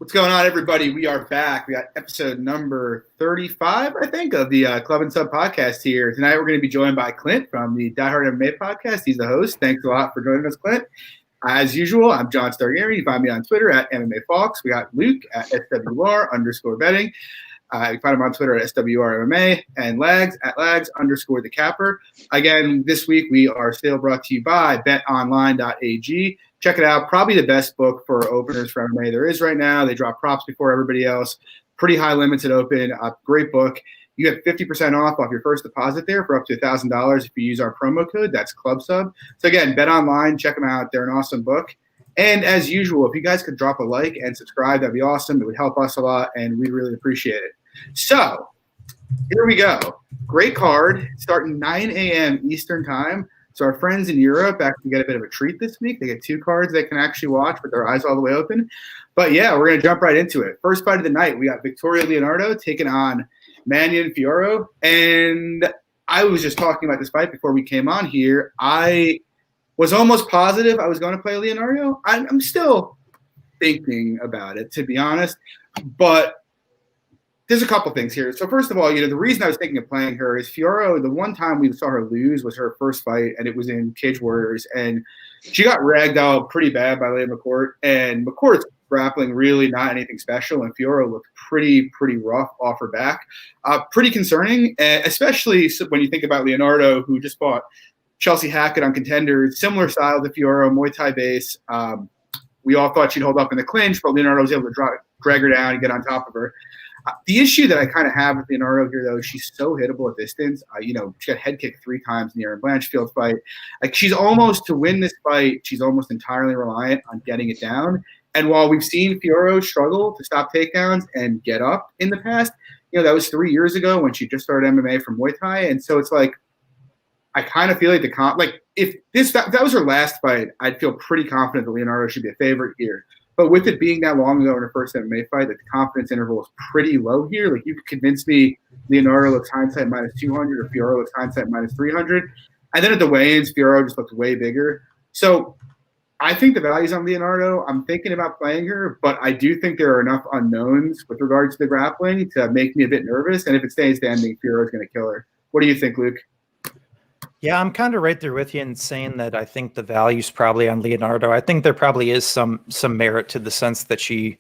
What's going on, everybody? We are back. We got episode number 35, I think, of the Club and Sub podcast here. Tonight, we're going to be joined by Clint from the DiehardMMA Podcast. He's the host. Thanks a lot for joining us, Clint. As usual, I'm John Stargary. You find me on Twitter at MMA Fox. We got Luke at SWR_betting. You find him on Twitter at SWRMMA and Lags at Lags_the Capper. Again, this week we are still brought to you by betonline.ag. Check it out. Probably the best book for openers for MMA there is right now. They drop props before everybody else. Pretty high limits at open. Great book. You get 50% off your first deposit there for up to $1,000 if you use our promo code. That's ClubSub. So again, BetOnline, check them out. They're an awesome book. And as usual, if you guys could drop a like and subscribe, that'd be awesome. It would help us a lot, and we'd really appreciate it. So here we go. Great card starting 9 a.m. Eastern time. So our friends in Europe actually get a bit of a treat this week. They get two cards they can actually watch with their eyes all the way open. But yeah, we're going to jump right into it. First fight of the night, we got Victoria Leonardo taking on Magny and Fiorot. And I was just talking about this fight before we came on here. I was almost positive I was going to play Leonardo. I'm still thinking about it, to be honest. But there's a couple things here. So first of all, the reason I was thinking of playing her is Fiorot, the one time we saw her lose was her first fight, and it was in Cage Warriors. And she got ragged out pretty bad by Leah McCourt. And McCourt's grappling really not anything special, and Fiorot looked pretty rough off her back. Pretty concerning, especially when you think about Leonardo, who just fought Chelsea Hackett on Contenders, similar style to Fiorot, Muay Thai base. We all thought she'd hold up in the clinch, but Leonardo was able to drag her down and get on top of her. The issue that I kind of have with Leonardo here, though, she's so hittable at distance. She got head kicked 3 times in the Erin Blanchfield fight. Like, she's almost, to win this fight, she's almost entirely reliant on getting it down. And while we've seen Fiorot struggle to stop takedowns and get up in the past, that was 3 years ago when she just started MMA from Muay Thai. And so it's like, I kind of feel like if that was her last fight, I'd feel pretty confident that Leonardo should be a favorite here. But with it being that long ago in her first MMA fight, the confidence interval is pretty low here. Like, you could convince me Leonardo looks hindsight minus 200 or Fiorot looks hindsight minus 300. And then at the weigh-ins, Fiorot just looked way bigger. So I think the value's on Leonardo. I'm thinking about playing her, but I do think there are enough unknowns with regards to the grappling to make me a bit nervous. And if it stays standing, Fiorot's going to kill her. What do you think, Luke? Yeah, I'm kind of right there with you in saying that I think the value's probably on Leonardo. I think there probably is some merit to the sense that she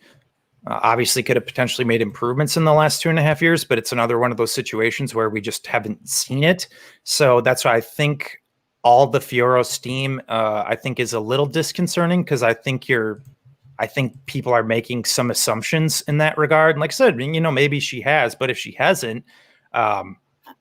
obviously could have potentially made improvements in the last 2.5 years, but it's another one of those situations where we just haven't seen it. So that's why I think all the Fiorot steam, I think, is a little disconcerting, because I think people are making some assumptions in that regard. And like I said, maybe she has, but if she hasn't,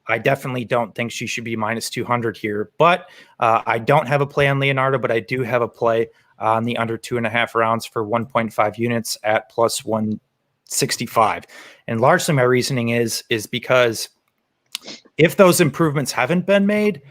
I definitely don't think she should be minus 200 here. But I don't have a play on Leonardo, but I do have a play on the under 2.5 rounds for 1.5 units at plus 165. And largely my reasoning is because if those improvements haven't been made,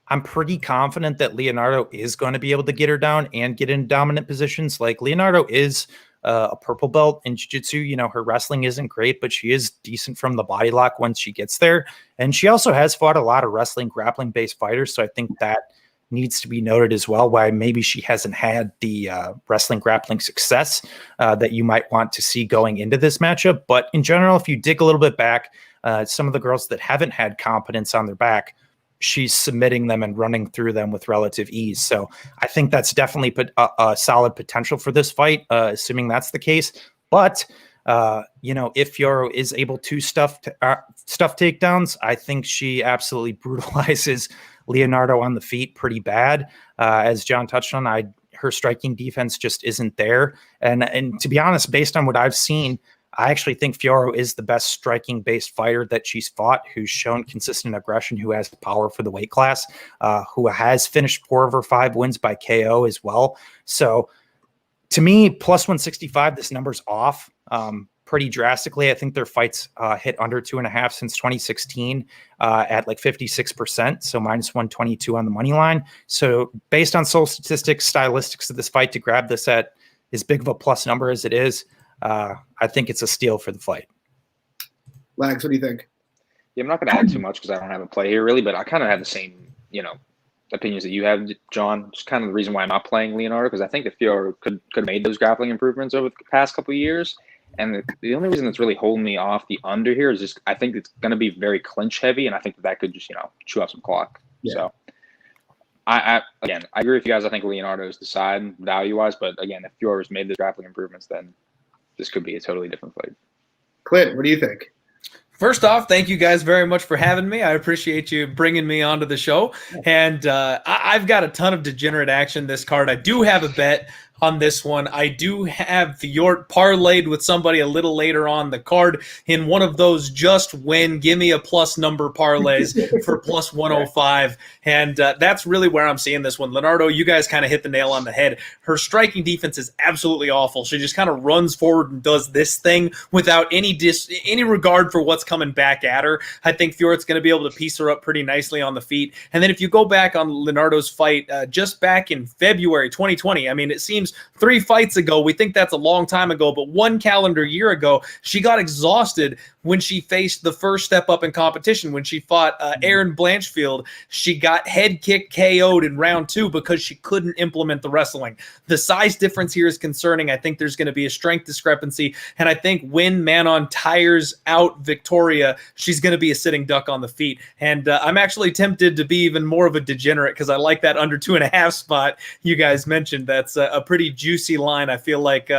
I'm pretty confident that Leonardo is going to be able to get her down and get in dominant positions. Like, Leonardo is a purple belt in jiu-jitsu. Her wrestling isn't great, but she is decent from the body lock once she gets there. And she also has fought a lot of wrestling, grappling-based fighters. So I think that needs to be noted as well, why maybe she hasn't had the wrestling grappling success that you might want to see going into this matchup. But in general, if you dig a little bit back, some of the girls that haven't had confidence on their back, she's submitting them and running through them with relative ease. So I think that's definitely a solid potential for this fight, assuming that's the case. But, if Fiorot is able to stuff takedowns, I think she absolutely brutalizes Leonardo on the feet pretty bad. As John touched on, her striking defense just isn't there. And to be honest, based on what I've seen, I actually think Fiorot is the best striking-based fighter that she's fought, who's shown consistent aggression, who has power for the weight class, who has finished 4 of her 5 wins by KO as well. So to me, plus 165, this number's off pretty drastically. I think their fights hit under 2.5 since 2016 at like 56%, so minus 122 on the money line. So based on soul statistics, stylistics of this fight, to grab this at as big of a plus number as it is, I think it's a steal for the fight. Lags, what do you think? Yeah, I'm not going to add too much because I don't have a play here really, but I kind of have the same, opinions that you have, John. Just kind of the reason why I'm not playing Leonardo, because I think that Fiorot could have made those grappling improvements over the past couple of years. And the only reason that's really holding me off the under here is just I think it's going to be very clinch heavy, and I think that could just, chew up some clock. Yeah. So, I agree with you guys. I think Leonardo is the side value-wise, but again, if Fiorot's made the grappling improvements, then this could be a totally different fight. Clint, what do you think? First off, thank you guys very much for having me. I appreciate you bringing me onto the show. And I've got a ton of degenerate action this card. I do have a bet on this one. I do have Fiorot parlayed with somebody a little later on the card in one of those just win, give me a plus number parlays for plus 105. And that's really where I'm seeing this one. Leonardo, you guys kind of hit the nail on the head. Her striking defense is absolutely awful. She just kind of runs forward and does this thing without any regard for what's coming back at her. I think Fiorot's going to be able to piece her up pretty nicely on the feet. And then if you go back on Leonardo's fight just back in February 2020, I mean, it seems 3 fights ago, we think that's a long time ago, but 1 calendar year ago, she got exhausted when she faced the first step up in competition. When she fought Erin Blanchfield, she got head kick KO'd in round 2 because she couldn't implement the wrestling. The size difference here is concerning. I think there's going to be a strength discrepancy, and I think when Manon tires out Victoria, she's going to be a sitting duck on the feet. And I'm actually tempted to be even more of a degenerate because I like that under 2.5 spot you guys mentioned. That's a pretty juicy line. I feel like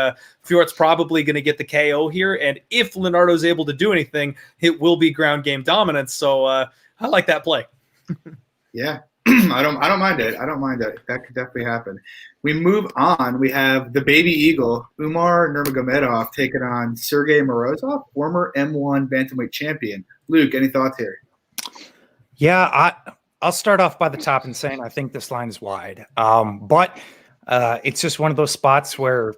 Fiorot's probably going to get the KO here, and if Leonardo's able to do anything, it will be ground game dominance. So I like that play. Yeah, I don't mind it. I don't mind it. That could definitely happen. We move on. We have the baby eagle, Umar Nurmagomedov, taking on Sergey Morozov, former M1 bantamweight champion. Luke, any thoughts here? Yeah, I'll start off by the top and saying I think this line is wide, but it's just one of those spots where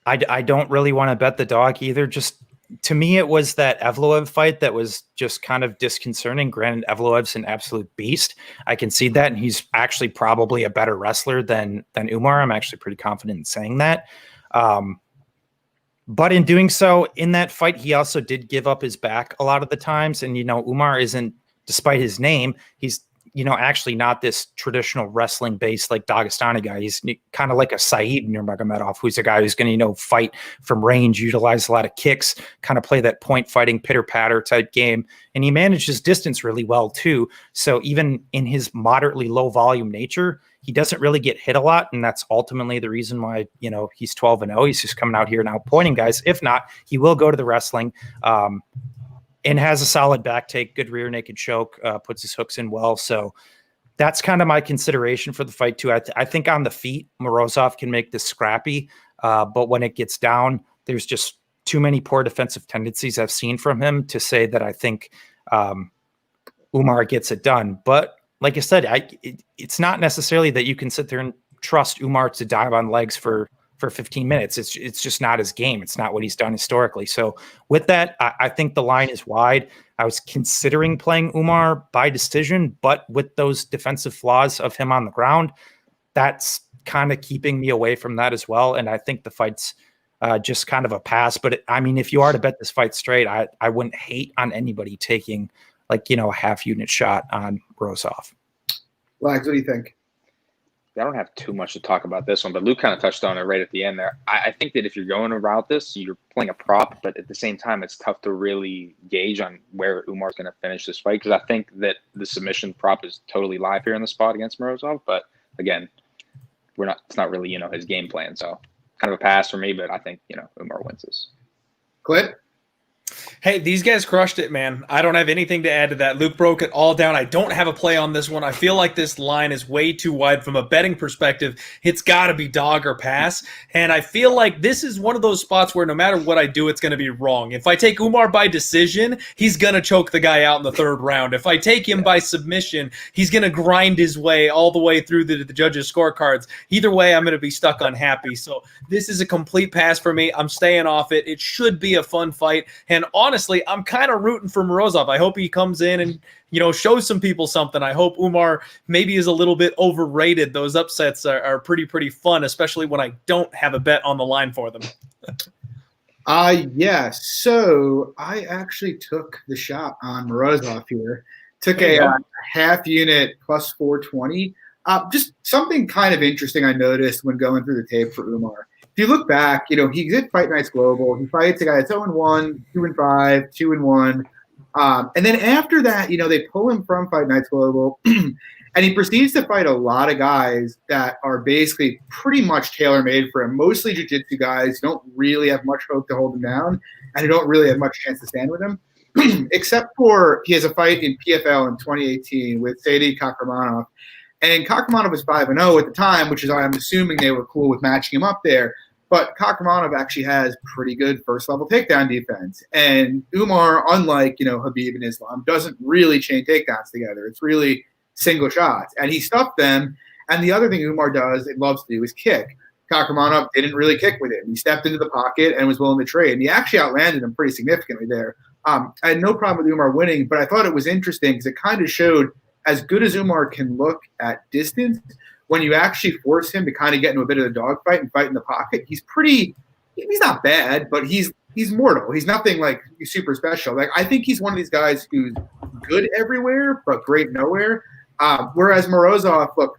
I don't really want to bet the dog either. Just to me, it was that Evloev fight that was just kind of disconcerting. Granted, Evloev's an absolute beast. I can see that, and he's actually probably a better wrestler than Umar. I'm actually pretty confident in saying that. But in doing so, in that fight, he also did give up his back a lot of the times. And, Umar isn't, despite his name, he's actually not this traditional wrestling based like Dagestani guy. He's kind of like a Saeed Nurmagomedov, who's a guy who's going to, fight from range, utilize a lot of kicks, kind of play that point fighting pitter patter type game. And he manages distance really well too. So even in his moderately low volume nature, he doesn't really get hit a lot. And that's ultimately the reason why, he's 12-0. He's just coming out here now pointing guys. If not, he will go to the wrestling. And has a solid back take, good rear naked choke, puts his hooks in well. So that's kind of my consideration for the fight too. I think on the feet, Morozov can make this scrappy. But when it gets down, there's just too many poor defensive tendencies I've seen from him to say that I think Umar gets it done. But like I said, it's not necessarily that you can sit there and trust Umar to dive on legs for 15 minutes. It's just not his game. It's not what he's done historically. So with that, I think the line is wide. I was considering playing Umar by decision, but with those defensive flaws of him on the ground, that's kind of keeping me away from that as well. And I think the fight's just kind of a pass. But if you are to bet this fight straight, I wouldn't hate on anybody taking a half unit shot on Morozov. Wags, what do you think? I don't have too much to talk about this one, but Luke kind of touched on it right at the end there. I think that if you're going around this, you're playing a prop, but at the same time, it's tough to really gauge on where Umar's going to finish this fight because I think that the submission prop is totally live here in the spot against Morozov. But again, it's not really, his game plan. So kind of a pass for me, but I think, Umar wins this. Clint? Hey, these guys crushed it, man. I don't have anything to add to that. Luke broke it all down. I don't have a play on this one. I feel like this line is way too wide from a betting perspective. It's got to be dog or pass. And I feel like this is one of those spots where no matter what I do, it's going to be wrong. If I take Umar by decision, he's going to choke the guy out in the 3rd round. If I take him by submission, he's going to grind his way all the way through the judges' scorecards. Either way, I'm going to be stuck unhappy. So this is a complete pass for me. I'm staying off it. It should be a fun fight. And honestly, I'm kind of rooting for Morozov. I hope he comes in and, shows some people something. I hope Umar maybe is a little bit overrated. Those upsets are pretty fun, especially when I don't have a bet on the line for them. Yeah. So I actually took the shot on Morozov here. Took a half unit plus 420. Just something kind of interesting I noticed when going through the tape for Umar. if you look back, he did Fight Nights Global. He fights a guy that's 0-1, 2-5, 2-1. And then after that, they pull him from Fight Nights Global, and he proceeds to fight a lot of guys that are basically pretty much tailor-made for him, mostly jiu-jitsu guys who don't really have much hope to hold him down, and who don't really have much chance to stand with him, except for he has a fight in PFL in 2018 with Sadie Kakramanov. And Kakramanov was 5-0 at the time, which is why I'm assuming they were cool with matching him up there. But Kakramanov actually has pretty good first-level takedown defense. And Umar, unlike, Khabib and Islam, doesn't really chain takedowns together. It's really single shots. And he stuffed them. And the other thing Umar does, it loves to do, is kick. Kakramanov didn't really kick with him. He stepped into the pocket and was willing to trade. And he actually outlanded him pretty significantly there. I had no problem with Umar winning, but I thought it was interesting because it kind of showed as good as Umar can look at distance, when you actually force him to kind of get into a bit of a dogfight and fight in the pocket, he's not bad, but he's mortal. He's nothing like super special. Like, I think he's one of these guys who's good everywhere, but great nowhere. Whereas Morozov, look,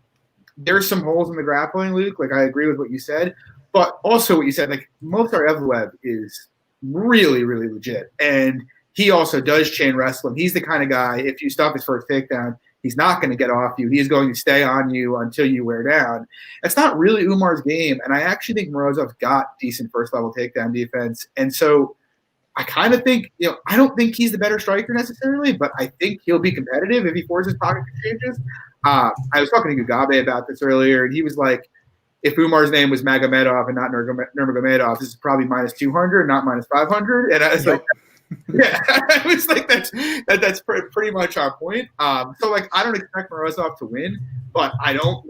there's some holes in the grappling, Luke. Like, I agree with what you said, but also what you said, like, Movsar Evloev is really, really legit. And he also does chain wrestle him. He's the kind of guy, if you stop his first takedown, he's not going to get off you. He's going to stay on you until you wear down. It's not really Umar's game, and I actually think Morozov's got decent first-level takedown defense. And so I kind of think, I don't think he's the better striker necessarily, but I think he'll be competitive if he forces pocket exchanges. I was talking to Gugabe about this earlier, and he was like, if Umar's name was Magomedov and not Nurmagomedov, this is probably minus 200, not minus 500. And I was like, yeah, I was like, that's pretty much our point. So like, I don't expect Morozov to win, but I don't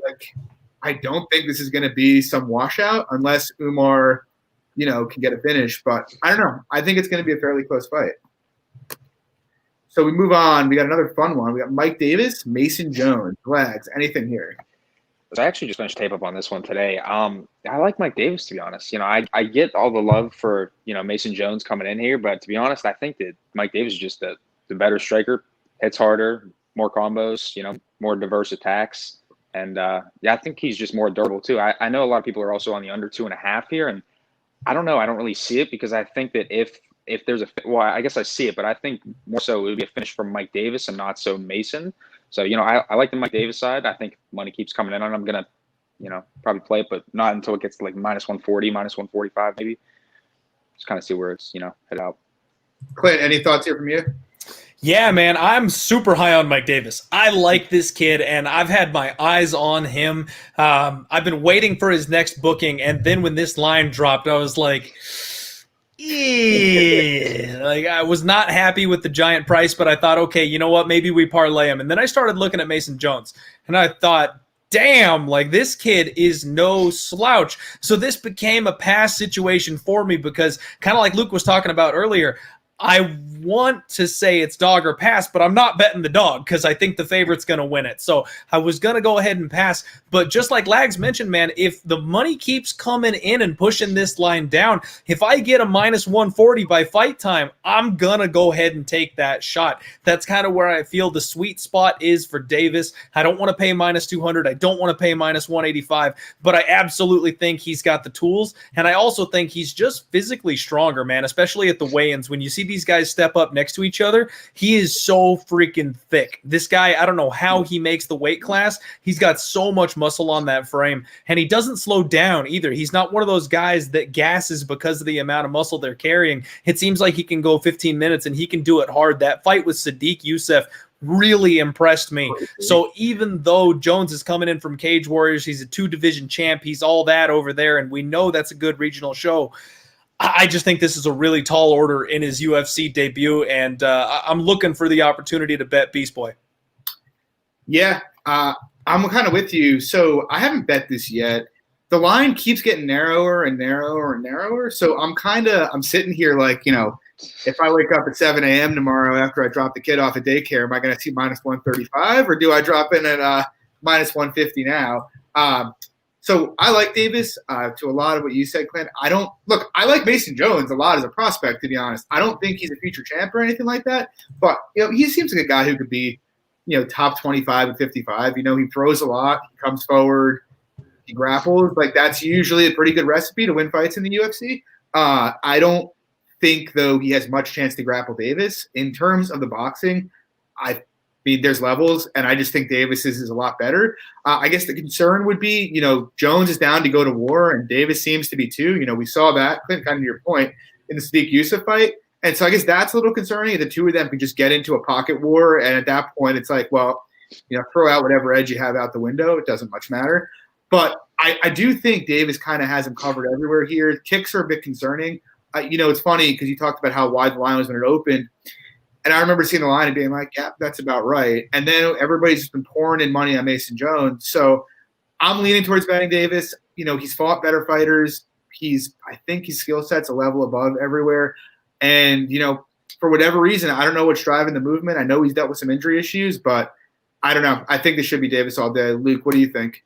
think this is going to be some washout unless Umar, can get a finish. But I don't know. I think it's going to be a fairly close fight. So we move on. We got another fun one. We got Mike Davis, Mason Jones. Glags, anything here? I actually just finished tape up on this one today. I like Mike Davis, to be honest. I get all the love for, Mason Jones coming in here, but to be honest, I think that Mike Davis is just the better striker, hits harder, more combos, more diverse attacks. And I think he's just more durable too. I know a lot of people are also on the under 2.5 here, and I don't know. I don't really see it because I think that if there's I guess I see it, but I think more so it would be a finish from Mike Davis and not so Mason. So, I like the Mike Davis side. I think money keeps coming in on it. I'm going to, probably play it, but not until it gets to like minus 140, minus 145 maybe. Just kind of see where it's, head out. Clint, any thoughts here from you? Yeah, man, I'm super high on Mike Davis. I like this kid, and I've had my eyes on him. I've been waiting for his next booking, and then when this line dropped, I was like, like, I was not happy with the giant price, but I thought, okay, you know what? Maybe we parlay him. And then I started looking at Mason Jones, and I thought, damn, like, this kid is no slouch. So this became a pass situation for me because, kind of like Luke was talking about earlier, I want to say it's dog or pass, but I'm not betting the dog because I think the favorite's going to win it. So I was going to go ahead and pass. But just like Lags mentioned, man, if the money keeps coming in and pushing this line down, if I get a minus 140 by fight time, I'm going to go ahead and take that shot. That's kind of where I feel the sweet spot is for Davis. I don't want to pay minus 200. I don't want to pay minus 185, but I absolutely think he's got the tools. And I also think he's just physically stronger, man, especially at the weigh-ins. When you see these guys step up next to each other, he is so freaking thick. This guy, I don't know how he makes the weight class. He's got so much muscle on that frame, and he doesn't slow down either. He's not one of those guys that gasses because of the amount of muscle they're carrying. It seems like he can go 15 minutes, and he can do it hard. That fight with Sadiq Youssef really impressed me. So even though Jones is coming in from Cage Warriors, he's a 2-division champ, he's all that over there, and we know that's a good regional show, I just think this is a really tall order in his UFC debut, and I'm looking for the opportunity to bet Beast Boy. Yeah, I'm kind of with you. So I haven't bet this yet. The line keeps getting narrower and narrower and narrower. So I'm sitting here like, if I wake up at 7 a.m. tomorrow after I drop the kid off at daycare, am I going to see minus 135 or do I drop in at minus 150 now? So I like Davis to a lot of what you said, Clint. I like Mason Jones a lot as a prospect, to be honest. I don't think he's a future champ or anything like that, but he seems like a guy who could be, top 25 and 55. He throws a lot, he comes forward. he grapples. Like, that's usually a pretty good recipe to win fights in the UFC. I don't think, though, he has much chance to grapple Davis. In terms of the boxing, I mean, there's levels, and I just think Davis's is a lot better. I guess the concern would be, Jones is down to go to war, and Davis seems to be too. We saw that, Clint, kind of to your point, in the Sadiq Youssef fight. And so I guess that's a little concerning. The two of them can just get into a pocket war, and at that point, it's like, well, throw out whatever edge you have out the window. It doesn't much matter. But I do think Davis kind of has him covered everywhere here. Kicks are a bit concerning. It's funny because you talked about how wide the line was when it opened. And I remember seeing the line and being like, yeah, that's about right. And then everybody's just been pouring in money on Mason Jones. So I'm leaning towards betting Davis. He's fought better fighters. I think his skill set's a level above everywhere. And, for whatever reason, I don't know what's driving the movement. I know he's dealt with some injury issues, but I don't know. I think this should be Davis all day. Luke, what do you think?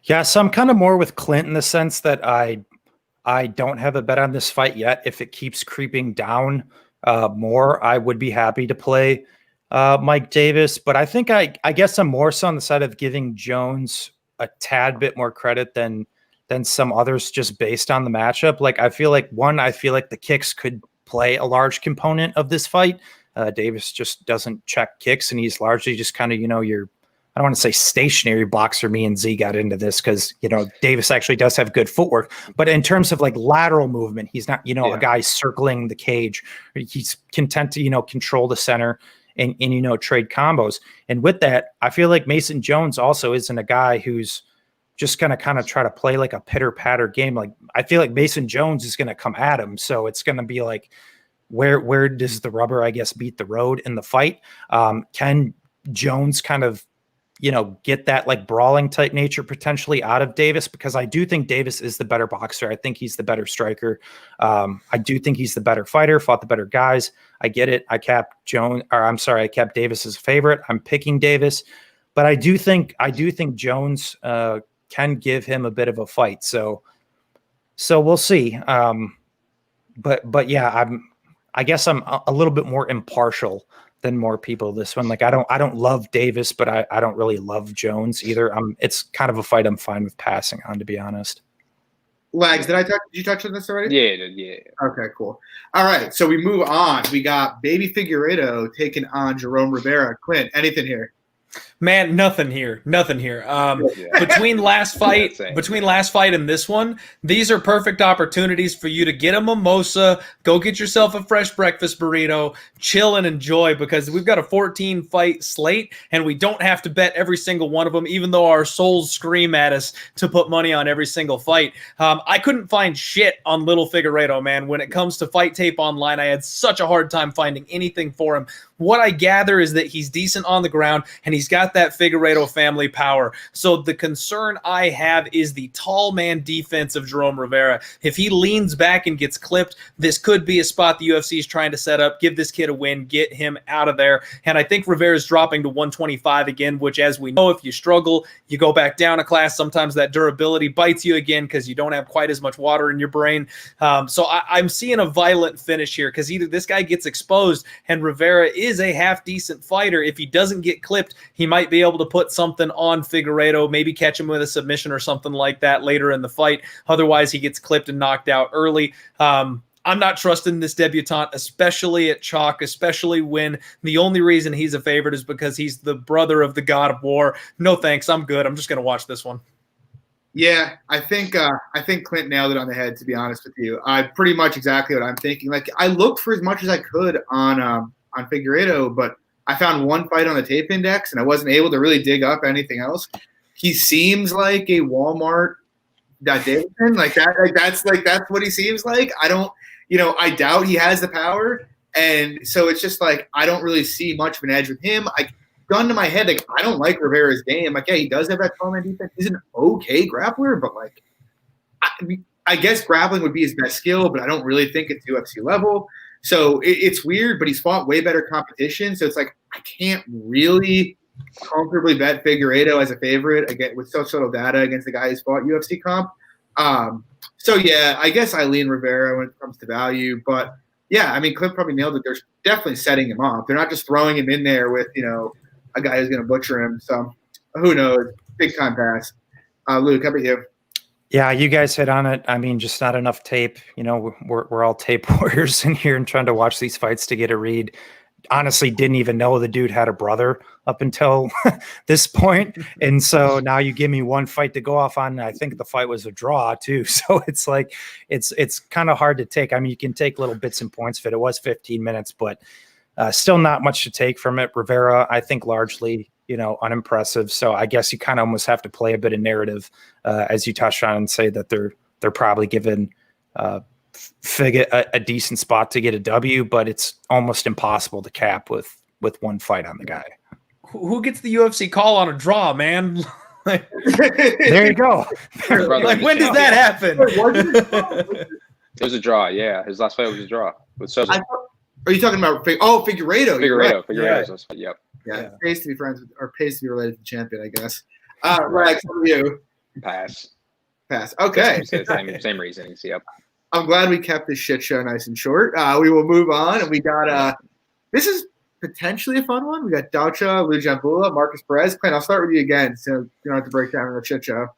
Yeah, so I'm kind of more with Clint in the sense that I don't have a bet on this fight yet. If it keeps creeping down more, I would be happy to play Mike Davis. But I think I guess I'm more so on the side of giving Jones a tad bit more credit than some others just based on the matchup. Like, I feel like the kicks could play a large component of this fight. Davis just doesn't check kicks, and he's largely just kind of, I don't want to say stationary boxer. Me and Z got into this because, Davis actually does have good footwork. But in terms of like lateral movement, he's not, a guy circling the cage. He's content to, control the center and trade combos. And with that, I feel like Mason Jones also isn't a guy who's just going to kind of try to play like a pitter patter game. Like, I feel like Mason Jones is going to come at him. So it's going to be like, where does the rubber, I guess, beat the road in the fight? Can Jones kind of, get that like brawling type nature potentially out of Davis? Because I do think Davis is the better boxer. I think he's the better striker. I do think he's the better fighter, fought the better guys. I get it. I kept Davis as a favorite. I'm picking Davis, but I do think Jones can give him a bit of a fight. So we'll see. But yeah, I guess I'm a little bit more impartial than more people this one. Like, I don't love Davis, but I don't really love Jones either. It's kind of a fight I'm fine with passing on, to be honest. Lags, did you touch on this already? Yeah, I did. Yeah. Okay, cool. All right, so we move on. We got Baby Figueiredo taking on Jerome Rivera. Clint, anything here? Man, nothing here. Between last fight and this one, these are perfect opportunities for you to get a mimosa, go get yourself a fresh breakfast burrito, chill and enjoy, because we've got a 14-fight slate, and we don't have to bet every single one of them, even though our souls scream at us to put money on every single fight. I couldn't find shit on Little Figueiredo, man. When it comes to fight tape online, I had such a hard time finding anything for him. What I gather is that he's decent on the ground, and he's got that Figueiredo family power. So the concern I have is the tall man defense of Jerome Rivera. If he leans back and gets clipped, this could be a spot the UFC is trying to set up. Give this kid a win, get him out of there. And I think Rivera's dropping to 125 again, which, as we know, if you struggle, you go back down a class. Sometimes that durability bites you again because you don't have quite as much water in your brain. So I'm seeing a violent finish here, because either this guy gets exposed, and Rivera is a half-decent fighter. If he doesn't get clipped, he might be able to put something on Figueiredo, maybe catch him with a submission or something like that later in the fight. Otherwise, he gets clipped and knocked out early. I'm not trusting this debutant, especially at chalk, especially when the only reason he's a favorite is because he's the brother of the God of War. No thanks, I'm good. I'm just going to watch this one. Yeah, I think Clint nailed it on the head, to be honest with you. Pretty much exactly what I'm thinking. Like, I looked for as much as I could on Figueiredo, but I found one fight on the tape index, and I wasn't able to really dig up anything else. He seems like a Walmart Davidson, that's what he seems like. I doubt he has the power, and so it's just like I don't really see much of an edge with him. Gun to my head, like, I don't like Rivera's game. Like, yeah, he does have that tall man defense. He's an okay grappler, but like, I guess grappling would be his best skill, but I don't really think it's UFC level. So it's weird, but he's fought way better competition. So it's like I can't really comfortably bet Figueiredo as a favorite again with such little data against the guy who's fought UFC comp. So yeah, I guess I lean Rivera when it comes to value. But yeah, I mean, Clint probably nailed it. They're definitely setting him up. They're not just throwing him in there with a guy who's going to butcher him. So who knows? Big time pass. Luke, how about you? Yeah, you guys hit on it. I mean, just not enough tape. We're all tape warriors in here and trying to watch these fights to get a read. Honestly, didn't even know the dude had a brother up until this point. And so now you give me one fight to go off on. I think the fight was a draw too. So it's like, it's kind of hard to take. I mean, you can take little bits and points of it. It was 15 minutes, but still not much to take from it. Rivera, I think largely, unimpressive. So I guess you kind of almost have to play a bit of narrative as you touched on and say that they're probably giving Fig a decent spot to get a W, but it's almost impossible to cap with one fight on the guy. Who gets the UFC call on a draw, man? There you go. Like, when does that happen? It was a draw. Yeah, his last fight was a draw with Sosa. Are you talking about Figueiredo? Figueiredo. Right. Yep. Yeah, it pays to be friends with, or pays to be related to the champion, I guess. Rex, how are you? Pass. Okay. Same reasonings. Yep. I'm glad we kept this shit show nice and short. We will move on, and we got this is potentially a fun one. We got Dolgachjov, Lujanbula, Marcus Perez. Clint, I'll start with you again, so you don't have to break down the shit show.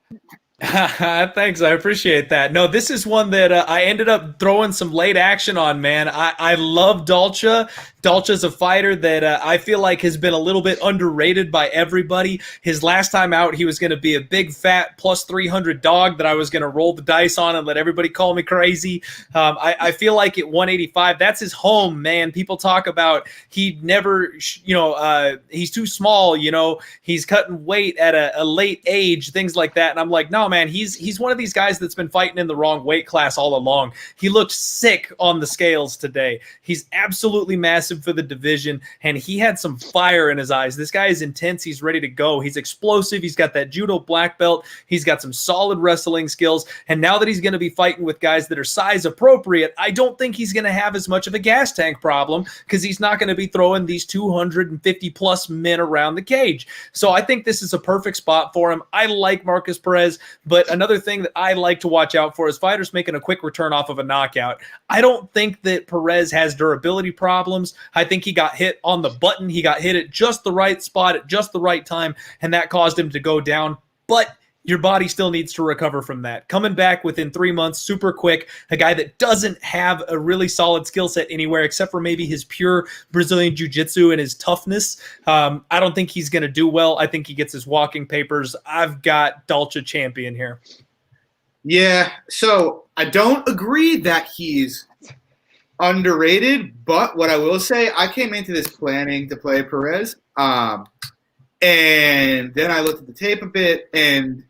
Thanks, I appreciate that. No, this is one that I ended up throwing some late action on, man. I love Dolcha. Dolcha's a fighter that I feel like has been a little bit underrated by everybody. His last time out, he was going to be a big, fat, plus 300 dog that I was going to roll the dice on and let everybody call me crazy. I feel like at 185, that's his home, man. People talk about he never, he's too small, he's cutting weight at a late age, things like that. And I'm like, no, man, he's one of these guys that's been fighting in the wrong weight class all along. He looked sick on the scales today. He's absolutely massive for the division, and he had some fire in his eyes. This guy is intense. He's ready to go. He's explosive. He's got that judo black belt. He's got some solid wrestling skills, and now that he's going to be fighting with guys that are size appropriate, I don't think he's going to have as much of a gas tank problem because he's not going to be throwing these 250 plus men around the cage. So I think this is a perfect spot for him. I like Marcus Perez, but another thing that I like to watch out for is fighters making a quick return off of a knockout. I don't think that Perez has durability problems. I think he got hit on the button. He got hit at just the right spot at just the right time, and that caused him to go down. But your body still needs to recover from that. Coming back within 3 months, super quick, a guy that doesn't have a really solid skill set anywhere except for maybe his pure Brazilian jiu-jitsu and his toughness. I don't think he's going to do well. I think he gets his walking papers. I've got Dolcha champion here. Yeah, so I don't agree that he's underrated, but what I will say, I came into this planning to play Perez, and then I looked at the tape a bit, and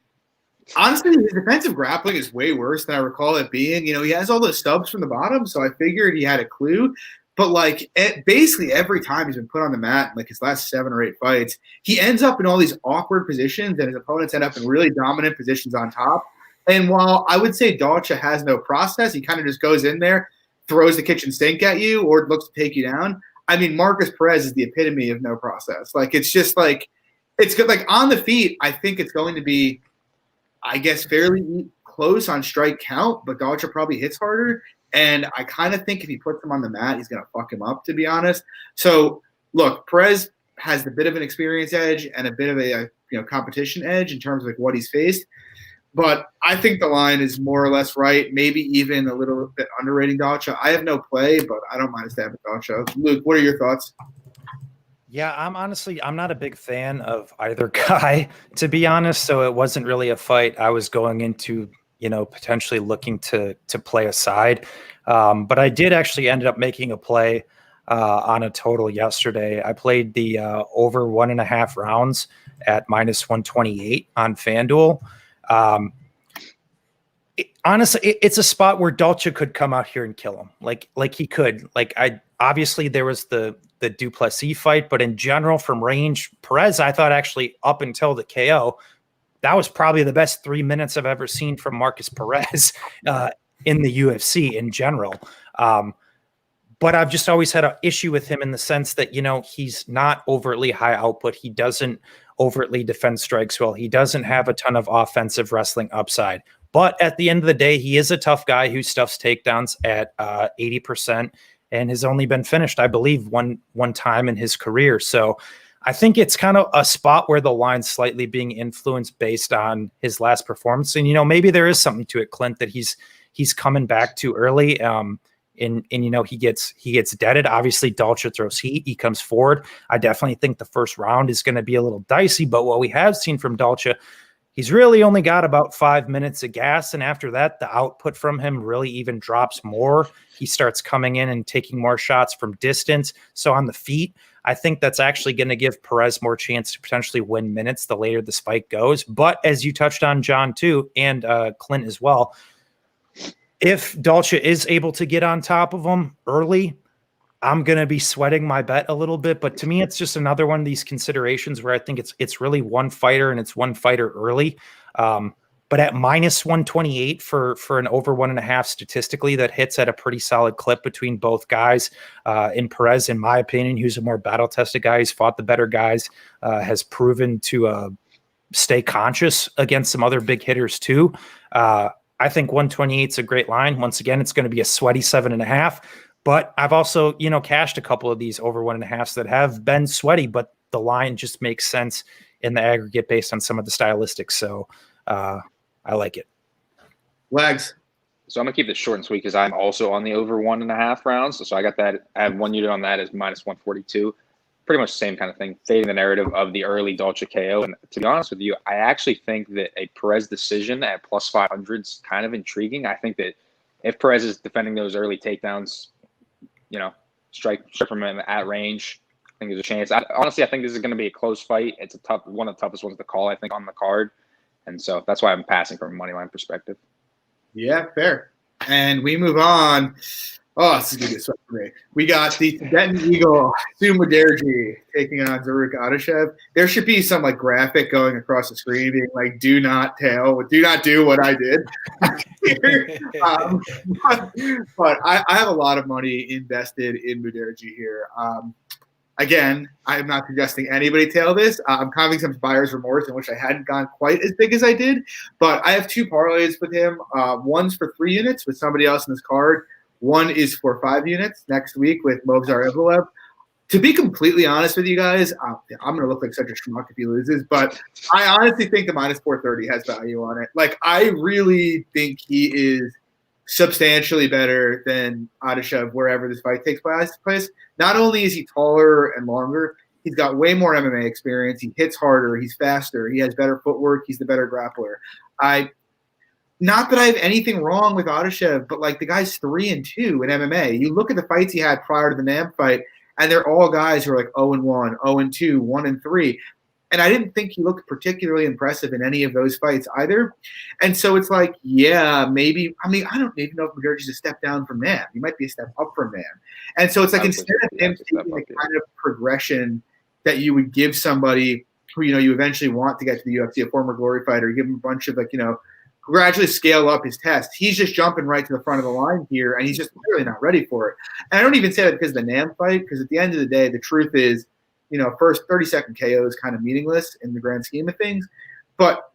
honestly, his defensive grappling is way worse than I recall it being. He has all those stubs from the bottom, so I figured he had a clue. But, basically every time he's been put on the mat, like his last 7 or 8 fights, he ends up in all these awkward positions, and his opponents end up in really dominant positions on top. And while I would say Dolcha has no process, he kind of just goes in there, throws the kitchen sink at you, or looks to take you down. I mean, Marcus Perez is the epitome of no process. It's just it's good. On the feet, I think it's going to be, I guess, fairly close on strike count, but Dolcha probably hits harder. And I kind of think if he puts him on the mat, he's going to fuck him up, to be honest. So, look, Perez has a bit of an experience edge and a bit of a competition edge in terms of what he's faced. But I think the line is more or less right, maybe even a little bit underrating Dolcha. I have no play, but I don't mind a stab at Dolcha. Luke, what are your thoughts? Yeah, I'm not a big fan of either guy, to be honest. So it wasn't really a fight I was going into, potentially looking to play aside. But I did actually ended up making a play on a total yesterday. I played the over 1.5 rounds at -128 on FanDuel. Honestly, it's a spot where Dolcha could come out here and kill him. Like he could. Obviously there was the Duplessis fight, but in general, from range, Perez, I thought actually up until the KO, that was probably the best 3 minutes I've ever seen from Marcus Perez in the UFC in general. But I've just always had an issue with him in the sense that, he's not overtly high output. He doesn't overtly defend strikes well. He doesn't have a ton of offensive wrestling upside. But at the end of the day, he is a tough guy who stuffs takedowns at 80% and has only been finished, I believe, one time in his career. So I think it's kind of a spot where the line's slightly being influenced based on his last performance. And, maybe there is something to it, Clint, that he's coming back too early. And he gets deaded. Obviously, Dolce throws heat. He comes forward. I definitely think the first round is going to be a little dicey. But what we have seen from Dolce, he's really only got about 5 minutes of gas. And after that, the output from him really even drops more. He starts coming in and taking more shots from distance. So on the feet, I think that's actually going to give Perez more chance to potentially win minutes the later the spike goes. But as you touched on, John, too, and Clint as well, if Dolce is able to get on top of him early, I'm going to be sweating my bet a little bit. But to me, it's just another one of these considerations where I think it's really one fighter and it's one fighter early. But at minus 128 for an over 1.5 statistically, that hits at a pretty solid clip between both guys. In Perez, in my opinion, who's a more battle-tested guy, he's fought the better guys, has proven to stay conscious against some other big hitters too. I think 128 is a great line. Once again, it's going to be a sweaty 7.5. But I've also, cashed a couple of these over 1.5s that have been sweaty, but the line just makes sense in the aggregate based on some of the stylistics. So I like it. Wags. So I'm gonna keep this short and sweet because I'm also on the over 1.5 rounds. So I got that. I have one unit on that is minus 142. Pretty much the same kind of thing, fading the narrative of the early Dolce KO. And to be honest with you, I actually think that a Perez decision at plus 500 is kind of intriguing. I think that if Perez is defending those early takedowns, strike from him at range, I think there's a chance. Honestly, I think this is going to be a close fight. It's one of the toughest ones to call, I think, on the card. And so that's why I'm passing from a money line perspective. Yeah, fair. And we move on. Oh, this is going to get swept for me. We got the Tibetan Eagle, Sumadarji, taking on Adashev. There should be some graphic going across the screen being do not do what I did. But I have a lot of money invested in Mudarji here. Again, I'm not suggesting anybody tail this. I'm having some buyer's remorse in which I hadn't gone quite as big as I did. But I have 2 parlays with him. One's for 3 units with somebody else in this card. One is for 5 units next week with Movsar Evloev. To be completely honest with you guys, I'm going to look like such a schmuck if he loses. But I honestly think the minus 430 has value on it. I really think he is substantially better than Adashev wherever this fight takes place. Not only is he taller and longer, he's got way more MMA experience. He hits harder. He's faster. He has better footwork. He's the better grappler. Not that I have anything wrong with Adashev, but the guy's 3-2 in MMA. You look at the fights he had prior to the NAM fight, and they're all guys who are 0-1, 0-2, 1-3. And I didn't think he looked particularly impressive in any of those fights either. And so it's yeah, maybe – I don't even know if Mudarji's a step down from NAM. He might be a step up from NAM. And so it's instead of him taking the kind of progression that you would give somebody who, you eventually want to get to the UFC, a former glory fighter, give him a bunch of gradually scale up his test. He's just jumping right to the front of the line here, and he's just really not ready for it. And I don't even say that because of the NAM fight, because at the end of the day, the truth is, first 30-second KO is kind of meaningless in the grand scheme of things. But,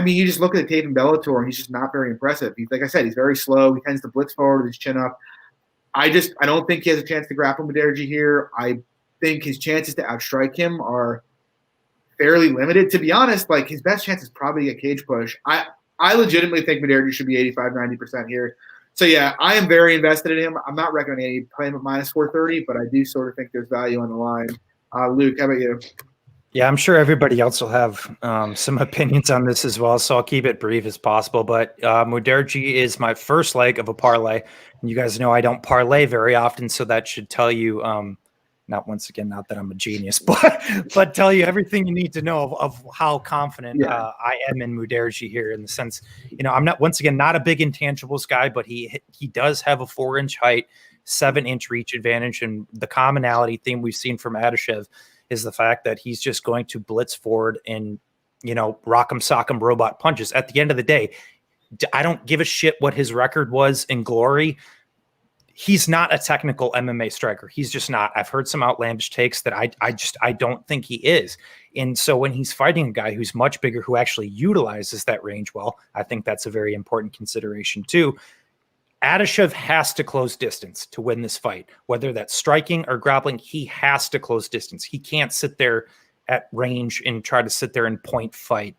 you just look at the tape in Bellator, and he's just not very impressive. He's, like I said, he's very slow. He tends to blitz forward with his chin up. I don't think he has a chance to grapple Mudarji here. I think his chances to outstrike him are fairly limited. To be honest, his best chance is probably a cage push. I legitimately think Mudarji should be 85-90% here. So, yeah, I am very invested in him. I'm not recommending playing him at minus 430, but I do sort of think there's value on the line. Luke, how about you? Yeah, I'm sure everybody else will have some opinions on this as well, so I'll keep it brief as possible. But Mudarji is my first leg of a parlay. And you guys know I don't parlay very often, so that should tell you not that I'm a genius, but tell you everything you need to know of how confident I am in Mudarji here, in the sense, I'm not a big intangibles guy, but he does have a 4-inch height, 7-inch reach advantage. And the commonality theme we've seen from Adashev is the fact that he's just going to blitz forward and, rock'em sock'em robot punches. At the end of the day, I don't give a shit what his record was in glory. He's not a technical MMA striker. He's just not. I've heard some outlandish takes that I don't think he is. And so when he's fighting a guy who's much bigger, who actually utilizes that range well, I think that's a very important consideration too. Adashev has to close distance to win this fight, whether that's striking or grappling. He has to close distance. He can't sit there at range and try to sit there and point fight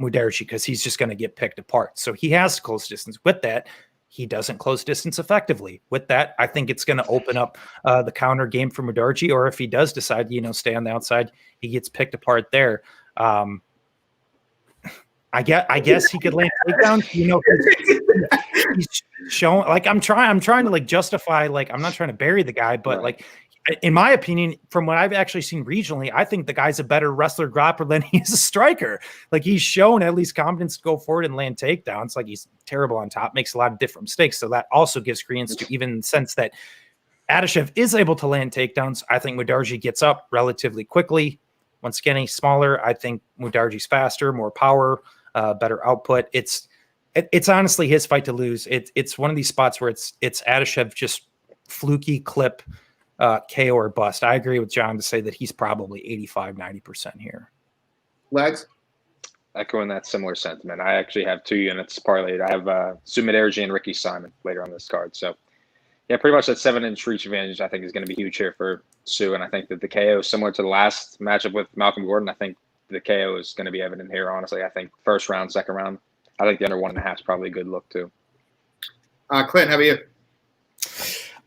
Mudarji, because he's just going to get picked apart. So he has to close distance. With that, he doesn't close distance effectively. With that, I think it's going to open up the counter game for Mudarji, or if he does decide, stay on the outside, he gets picked apart there. I guess he could land takedowns. He's shown, like, I'm trying to like justify, like, I'm not trying to bury the guy, but like, in my opinion, from what I've actually seen regionally, I think the guy's a better wrestler grappler than he is a striker. Like, he's shown at least confidence to go forward and land takedowns. Like, he's terrible on top, makes a lot of different mistakes. So that also gives credence to even the sense that Adashev is able to land takedowns. I think Mudarji gets up relatively quickly. Once again, he's smaller. I think Mudarji's faster, more power, better output. It's honestly his fight to lose. It's one of these spots where it's Adashev just fluky clip, KO or bust. I agree with John to say that he's probably 85-90% here. Legs? Echoing that similar sentiment. I actually have 2 units parlayed. I have Sumadarji and Ricky Simon later on this card. So, yeah, pretty much that 7-inch reach advantage I think is going to be huge here for Sue. And I think that the KO, similar to the last matchup with Malcolm Gordon, I think the KO is going to be evident here, honestly. I think first round, second round, I think the under 1.5 is probably a good look, too. Clint, how about you?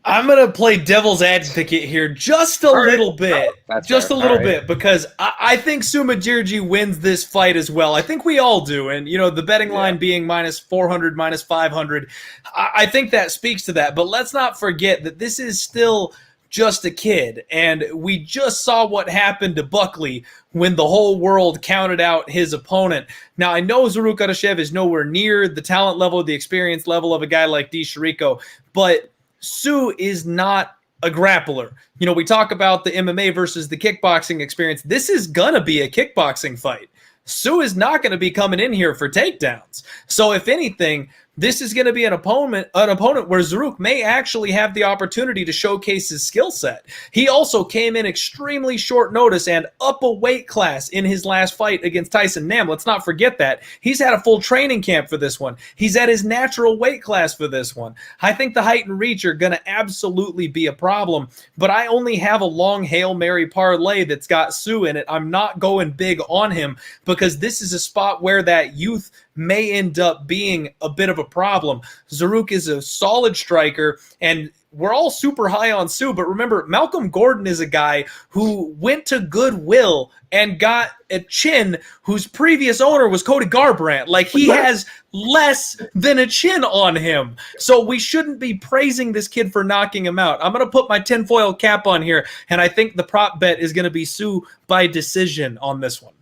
I'm going to play devil's advocate here just a little bit. Just a little bit, because I think Sumadarji wins this fight as well. I think we all do. And, the betting line being -400, -500, I think that speaks to that. But let's not forget that this is still just a kid. And we just saw what happened to Buckley when the whole world counted out his opponent. Now, I know Zaruk Adashev is nowhere near the talent level, the experience level of a guy like Dishiriko, but Sue is not a grappler. We talk about the MMA versus the kickboxing experience. This is going to be a kickboxing fight. Sue is not going to be coming in here for takedowns. So if anything, this is going to be an opponent where Zaruk may actually have the opportunity to showcase his skill set. He also came in extremely short notice and up a weight class in his last fight against Tyson Nam. Let's not forget that. He's had a full training camp for this one. He's at his natural weight class for this one. I think the height and reach are going to absolutely be a problem, but I only have a long Hail Mary parlay that's got Sue in it. I'm not going big on him because this is a spot where that youth may end up being a bit of a problem. Zaruk is a solid striker, and we're all super high on Sue, but remember, Malcolm Gordon is a guy who went to Goodwill and got a chin whose previous owner was Cody Garbrandt. Like, he has less than a chin on him. So we shouldn't be praising this kid for knocking him out. I'm going to put my tinfoil cap on here, and I think the prop bet is going to be Sue by decision on this one.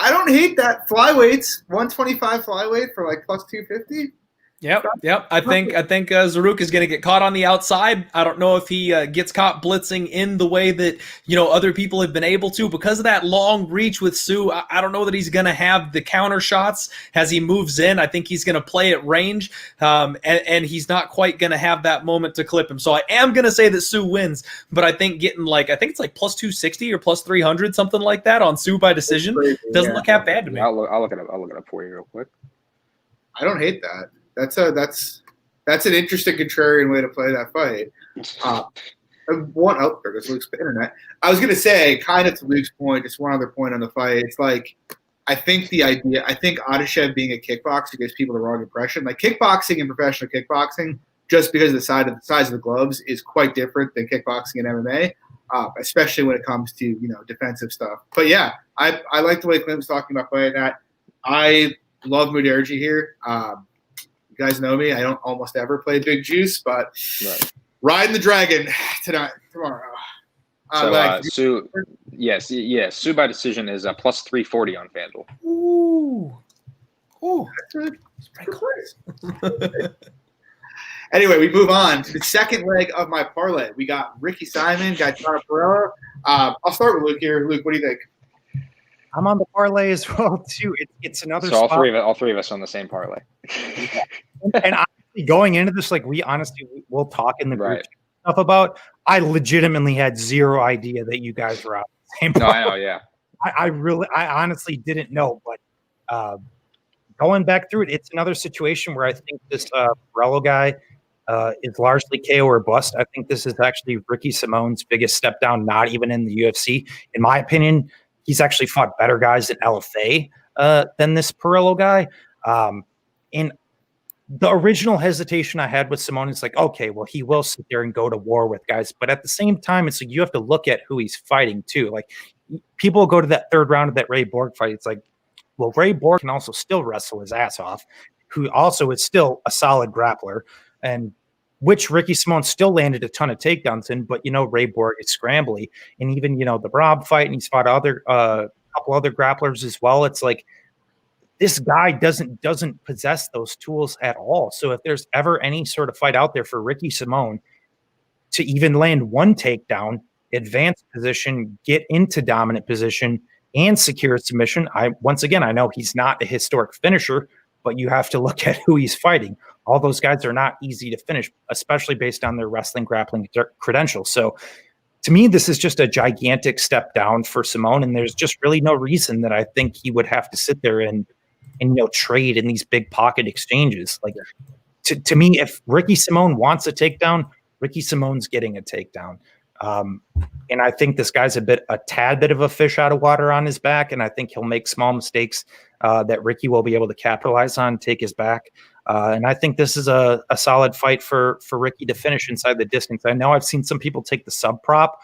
I don't hate that. Flyweights, 125 flyweight for like plus 250. Yep. I think Zaruk is going to get caught on the outside. I don't know if he gets caught blitzing in the way that other people have been able to because of that long reach with Sue. I don't know that he's going to have the counter shots as he moves in. I think he's going to play at range, and he's not quite going to have that moment to clip him. So I am going to say that Sue wins, but I think getting it's like plus 260 or plus 300, something like that on Sue by decision doesn't look half bad to me. I'll look it up for you real quick. I don't hate that. That's an interesting contrarian way to play that fight. There goes Luke's internet. I was gonna say, kind of to Luke's point, just one other point on the fight. It's like I think Adashev being a kickboxer gives people the wrong impression. Like, kickboxing and professional kickboxing, just because of the size of the gloves, is quite different than kickboxing and MMA, especially when it comes to defensive stuff. But yeah, I like the way Clint was talking about playing that. I love Mudarji here. You guys know me. I don't almost ever play big juice, but riding the dragon tomorrow. Sue by decision is a plus 340 on FanDuel. Ooh, that's pretty close. Anyway, we move on to the second leg of my parlay. We got Ricky Simon, got Tara Perillo. I'll start with Luke here. Luke, what do you think? I'm on the parlay as well too. It's another. So all three of us on the same parlay. And honestly, going into this, we'll talk in the group stuff about. I legitimately had zero idea that you guys were out the same parlay. No, I know, yeah. I honestly didn't know, but going back through it, it's another situation where I think this Perillo guy is largely KO or bust. I think this is actually Ricky Simone's biggest step down, not even in the UFC. In my opinion, he's actually fought better guys in LFA than this Perillo guy. And the original hesitation I had with Simone is like, okay, well, he will sit there and go to war with guys. But at the same time, it's like you have to look at who he's fighting too. Like people go to that third round of that Ray Borg fight. It's like, well, Ray Borg can also still wrestle his ass off, who also is still a solid grappler, and which Ricky Simone still landed a ton of takedowns in. But, Ray Borg is scrambly. And even, the Rob fight, and he's fought a couple other grapplers as well. It's like, this guy doesn't possess those tools at all. So if there's ever any sort of fight out there for Ricky Simone to even land one takedown, advance position, get into dominant position, and secure a submission, I know he's not a historic finisher, but you have to look at who he's fighting. All those guys are not easy to finish, especially based on their wrestling grappling credentials. So to me, this is just a gigantic step down for Simone, and there's just really no reason that I think he would have to sit there and trade in these big pocket exchanges. Like to me, if Ricky Simone wants a takedown, Ricky Simone's getting a takedown. And I think this guy's a tad bit of a fish out of water on his back. And I think he'll make small mistakes that Ricky will be able to capitalize on, take his back. And I think this is a solid fight for Ricky to finish inside the distance. I know I've seen some people take the sub prop,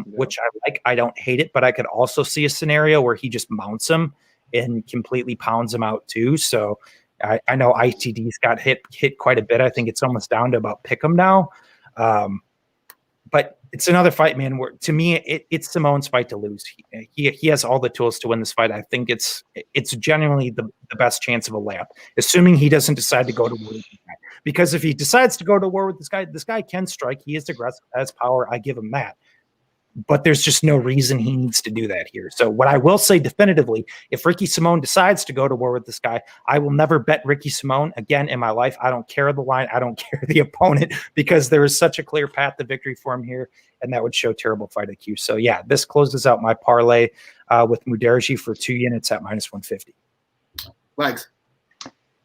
which I like. I don't hate it, but I could also see a scenario where he just mounts him and completely pounds him out too. So I know ITD's got hit quite a bit. I think it's almost down to about pick 'em now. But it's another fight, man, where to me, it's Simone's fight to lose. He has all the tools to win this fight. I think it's genuinely the best chance of a layup, assuming he doesn't decide to go to war with this guy. Because if he decides to go to war with this guy can strike. He is aggressive, has power. I give him that. But there's just no reason he needs to do that here. So what I will say definitively, if Ricky Simone decides to go to war with this guy, I will never bet Ricky Simone again in my life. I don't care the line. I don't care the opponent, because there is such a clear path to victory for him here, and that would show terrible fight IQ. So yeah, this closes out my parlay with Mudarji for 2 units at -150. Legs.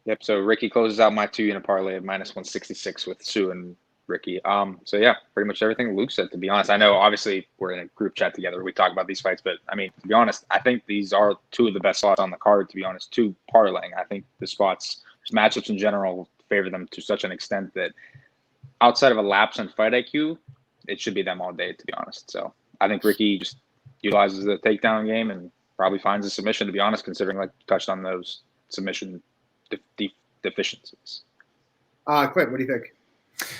Yep. So Ricky closes out my 2 unit parlay of -166 with Sue and Ricky. So yeah, pretty much everything Luke said, to be honest. I know obviously we're in a group chat together. We talk about these fights, but I mean, to be honest, I think these are 2 of the best spots on the card, to be honest, 2 parlaying. I think the spots, just matchups in general, favor them to such an extent that outside of a lapse in fight IQ, it should be them all day, to be honest. So I think Ricky just utilizes the takedown game and probably finds a submission, to be honest, considering like you touched on those submission deficiencies. Clint, what do you think?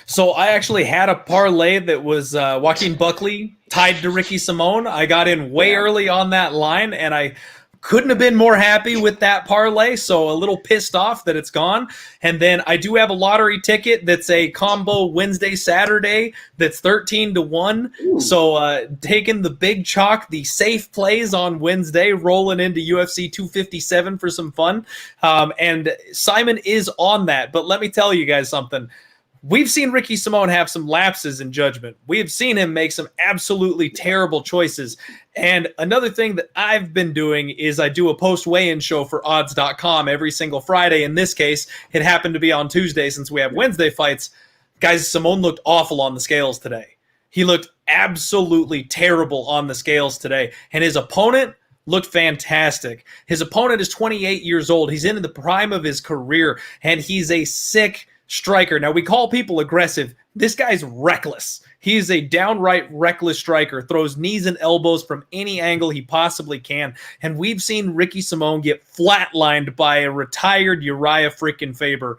So I actually had a parlay that was Joaquin Buckley tied to Ricky Simone. I got in way early on that line, and I couldn't have been more happy with that parlay, so a little pissed off that it's gone. And then I do have a lottery ticket that's a combo Wednesday-Saturday that's 13-1. Ooh. So taking the big chalk, the safe plays on Wednesday, rolling into UFC 257 for some fun. And Simon is on that, but let me tell you guys something. We've seen Ricky Simone have some lapses in judgment. We have seen him make some absolutely terrible choices. And another thing that I've been doing is I do a post-weigh-in show for odds.com every single Friday. In this case, it happened to be on Tuesday since we have Wednesday fights. Guys, Simone looked awful on the scales today. He looked absolutely terrible on the scales today. And his opponent looked fantastic. His opponent is 28 years old. He's in the prime of his career, and he's a sick striker. Now, we call people aggressive. This guy's reckless. He is a downright reckless striker, throws knees and elbows from any angle he possibly can. And we've seen Ricky Simone get flatlined by a retired Uriah freaking Faber.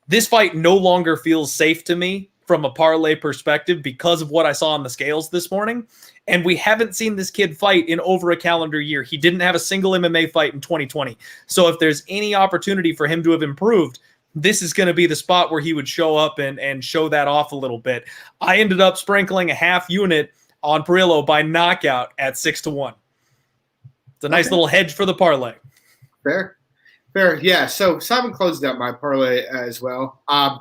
This fight no longer feels safe to me from a parlay perspective because of what I saw on the scales this morning. And we haven't seen this kid fight in over a calendar year. He didn't have a single MMA fight in 2020. So if there's any opportunity for him to have improved, this is going to be the spot where he would show up and show that off a little bit. I ended up sprinkling a half unit on Perillo by knockout at 6-1. It's a nice little hedge for the parlay. Fair. Yeah. So Simon closed out my parlay as well. I'm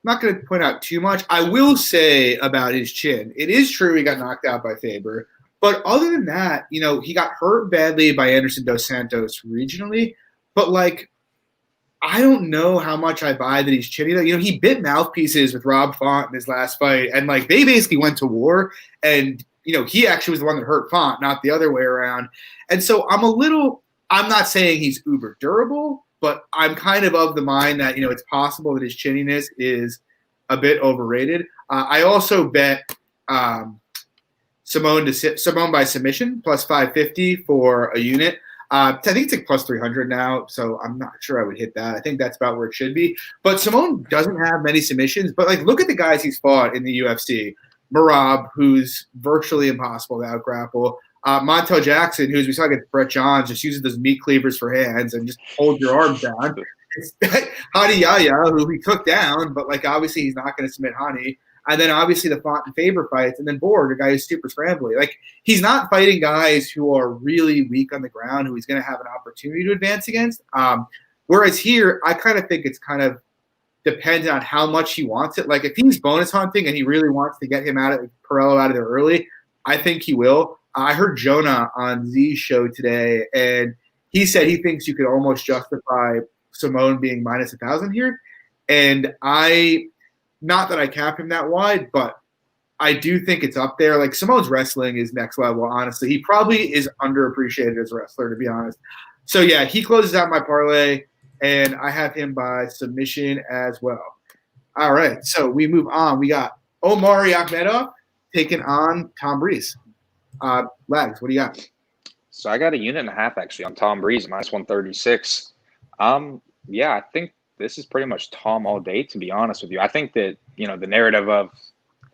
not going to point out too much. I will say about his chin, it is true he got knocked out by Faber. But other than that, he got hurt badly by Anderson Dos Santos regionally. But I don't know how much I buy that he's chinny. You know, he bit mouthpieces with Rob Font in his last fight, and like they basically went to war. And you know, he actually was the one that hurt Font, not the other way around. And so I'm not saying he's uber durable, but I'm kind of the mind that, you know, it's possible that his chinniness is a bit overrated. I also bet Simone by submission plus 550 for a unit. I think it's like plus 300 now, so I'm not sure I would hit that. I think that's about where it should be. But Simone doesn't have many submissions, but like look at the guys he's fought in the UFC. Marab, who's virtually impossible to outgrapple. Montel Jackson, who's we saw against Brett Johns, just uses those meat cleavers for hands and just hold your arms down. Hadi Yahya, who he took down, but like obviously he's not going to submit Hani. And then obviously the Font and Faber fights, and then Borg, a guy who's super scrambly. Like he's not fighting guys who are really weak on the ground, who he's going to have an opportunity to advance against. Whereas here, I kind of think it's kind of dependent on how much he wants it. Like if he's bonus hunting and he really wants to get him Perillo out of there early, I think he will. I heard Jonah on Z's show today, and he said he thinks you could almost justify Simone being minus 1,000 here. And not that I cap him that wide, but I do think it's up there. Like Simone's wrestling is next level, honestly. He probably is underappreciated as a wrestler, to be honest. So yeah, he closes out my parlay, and I have him by submission as well. All right, so we move on. We got Omari Akhmedov taking on Tom Brees. Lags, what do you got? So I got a unit and a half actually on Tom Brees minus 136. Yeah, I think this is pretty much Tom all day, to be honest with you. I think that, you know, the narrative of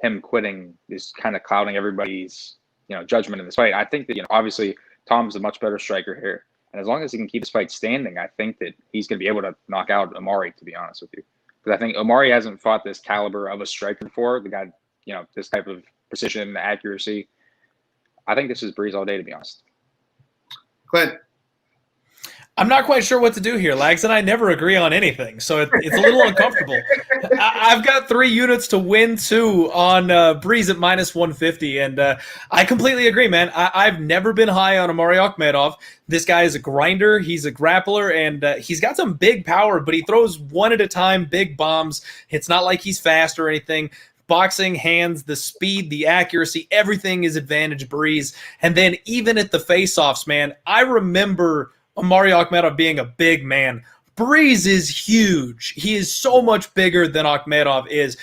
him quitting is kind of clouding everybody's, you know, judgment in this fight. I think that, you know, obviously Tom's a much better striker here. And as long as he can keep his fight standing, I think that he's going to be able to knock out Omari, to be honest with you. Because I think Omari hasn't fought this caliber of a striker before. The guy, you know, this type of precision, accuracy. I think this is Brees all day, to be honest. Clint. I'm not quite sure what to do here, Lags, and I never agree on anything, so it's a little uncomfortable. I've got 3 units to win 2 on Brees at minus 150, and I completely agree, man. I've never been high on Omari Akhmedov. This guy is a grinder. He's a grappler, and he's got some big power, but he throws one at a time, big bombs. It's not like he's fast or anything. Boxing, hands, the speed, the accuracy, everything is advantage Brees. And then even at the face-offs, man, I remember Omari Akhmedov being a big man. Brees is huge. He is so much bigger than Akhmedov is.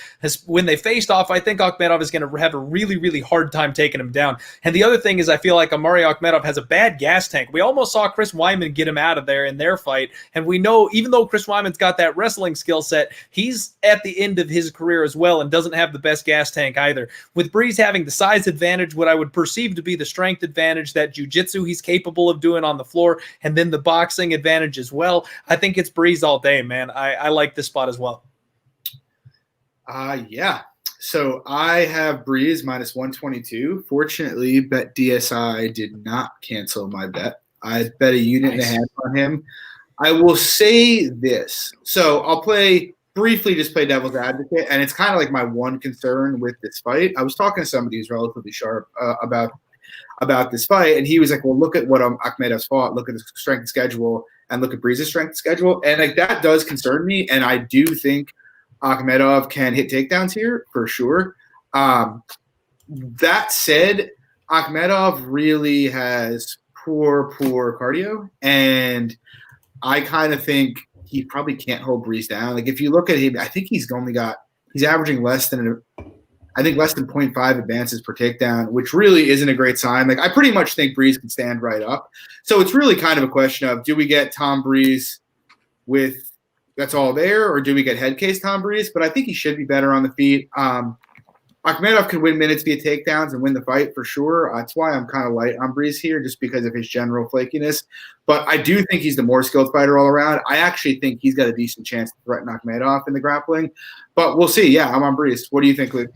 When they faced off, I think Akhmedov is going to have a really, really hard time taking him down. And the other thing is I feel like Omari Akhmedov has a bad gas tank. We almost saw Chris Weidman get him out of there in their fight. And we know, even though Chris Weidman's got that wrestling skill set, he's at the end of his career as well and doesn't have the best gas tank either. With Brees having the size advantage, what I would perceive to be the strength advantage, that jiu-jitsu he's capable of doing on the floor, and then the boxing advantage as well, I think it's Brees all day, man. I like this spot as well. Yeah. So I have Brees minus 122. Fortunately, Bet DSI did not cancel my bet. I bet a unit and a half on him. I will say this. So I'll briefly play devil's advocate, and it's kind of like my one concern with this fight. I was talking to somebody who's relatively sharp about this fight, and he was like, well, look at what Akhmedov's fought. Look at the strength schedule, and look at Brees' strength schedule. And like that does concern me, and I do think Akhmedov can hit takedowns here for sure. That said, Akhmedov really has poor cardio, and I kind of think he probably can't hold Brees down. Like if you look at him, I think he's averaging less than 0.5 advances per takedown, which really isn't a great sign. Like I pretty much think Brees can stand right up. So it's really kind of a question of, do we get Tom Brees with that's all there, or do we get head case Tom Brees? But I think he should be better on the feet. Akhmedov can win minutes via takedowns and win the fight for sure. That's why I'm kind of light on Brees here, just because of his general flakiness. But I do think he's the more skilled fighter all around. I actually think he's got a decent chance to threaten Akhmedov in the grappling. But we'll see. Yeah, I'm on Brees. What do you think, Luke?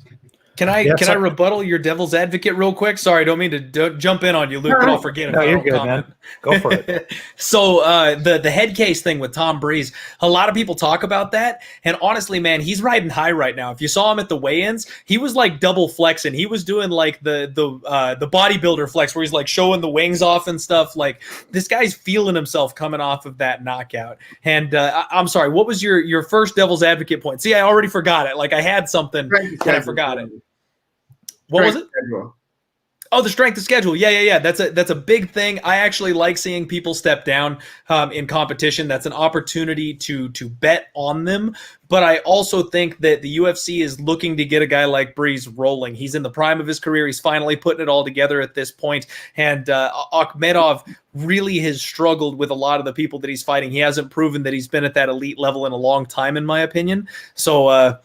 Can I rebuttal your devil's advocate real quick? Sorry, I don't mean to jump in on you, Luke, but I'll forget if I don't comment. Man. Go for it. So the head case thing with Tom Brees, a lot of people talk about that, and honestly, man, he's riding high right now. If you saw him at the weigh-ins, he was like double flexing. He was doing like the bodybuilder flex where he's like showing the wings off and stuff. Like this guy's feeling himself coming off of that knockout. And I'm sorry, what was your first devil's advocate point? See, I already forgot it. Like I had something and I forgot it. What was it? Schedule. Oh, the strength of schedule. Yeah. That's a big thing. I actually like seeing people step down in competition. That's an opportunity to bet on them. But I also think that the UFC is looking to get a guy like Brees rolling. He's in the prime of his career. He's finally putting it all together at this point. And Akhmedov really has struggled with a lot of the people that he's fighting. He hasn't proven that he's been at that elite level in a long time, in my opinion. So,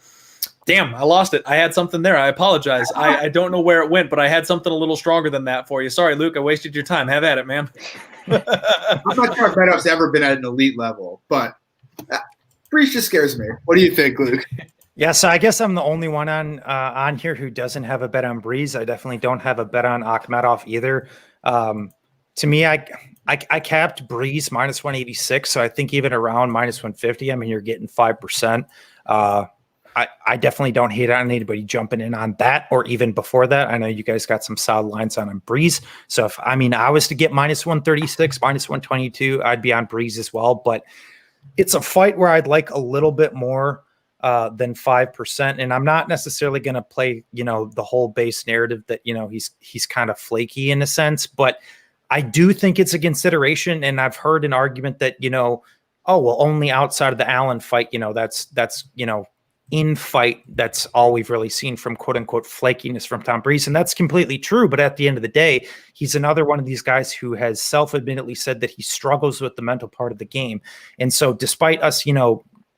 damn, I lost it. I had something there. I apologize. I don't know where it went, but I had something a little stronger than that for you. Sorry, Luke. I wasted your time. Have at it, man. I'm not sure if Akhmedov's ever been at an elite level, but Brees just scares me. What do you think, Luke? Yeah, so I guess I'm the only one on here who doesn't have a bet on Brees. I definitely don't have a bet on Akhmedov either. To me, I capped Brees minus 186, so I think even around minus 150, I mean, you're getting 5%. I definitely don't hate on anybody jumping in on that or even before that. I know you guys got some solid lines on Brees. So if I was to get minus 136, minus 122, I'd be on Brees as well. But it's a fight where I'd like a little bit more than 5%. And I'm not necessarily going to play, the whole base narrative that, he's kind of flaky in a sense, but I do think it's a consideration. And I've heard an argument that, only outside of the Allen fight, that's in fight, that's all we've really seen from quote unquote flakiness from Tom Brees. And that's completely true. But at the end of the day, he's another one of these guys who has self-admittedly said that he struggles with the mental part of the game. And so despite us,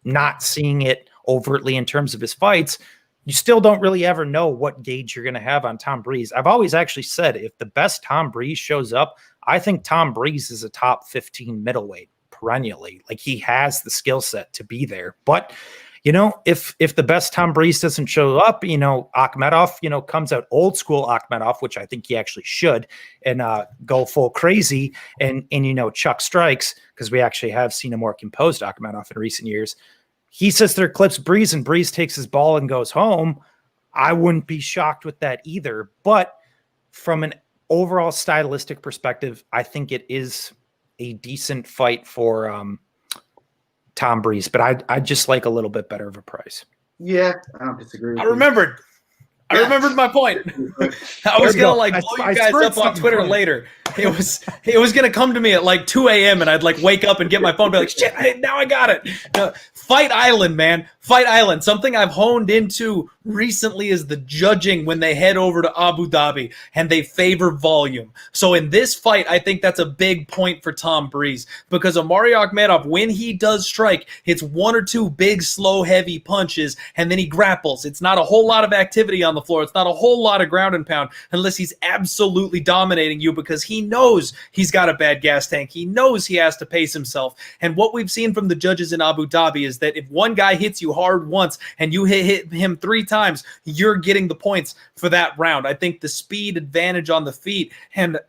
not seeing it overtly in terms of his fights, you still don't really ever know what gauge you're going to have on Tom Brees. I've always actually said if the best Tom Brees shows up, I think Tom Brees is a top 15 middleweight perennially. Like he has the skill set to be there. But if the best Tom Brees doesn't show up, Akhmedov, comes out old school Akhmedov, which I think he actually should, and go full crazy and chuck strikes, because we actually have seen a more composed Akhmedov in recent years. He sits there, clips Brees, and Brees takes his ball and goes home. I wouldn't be shocked with that either. But from an overall stylistic perspective, I think it is a decent fight for Tom Brees, but I just like a little bit better of a price. Yeah, I don't disagree with I remembered my point. I was gonna blow you guys up on Twitter later. It was gonna come to me at like 2 a.m. and I'd like wake up and get my phone and be like, shit, now I got it. Fight Island, man. Fight Island. Something I've honed into recently is the judging when they head over to Abu Dhabi and they favor volume. So in this fight, I think that's a big point for Tom Brees, because Omari Akhmedov, when he does strike, it's one or two big, slow, heavy punches, and then he grapples. It's not a whole lot of activity on the floor. It's not a whole lot of ground and pound unless he's absolutely dominating you, because he knows he's got a bad gas tank. He knows he has to pace himself. And what we've seen from the judges in Abu Dhabi is that if one guy hits you hard once and you hit him 3 times, you're getting the points for that round. I think the speed advantage on the feet and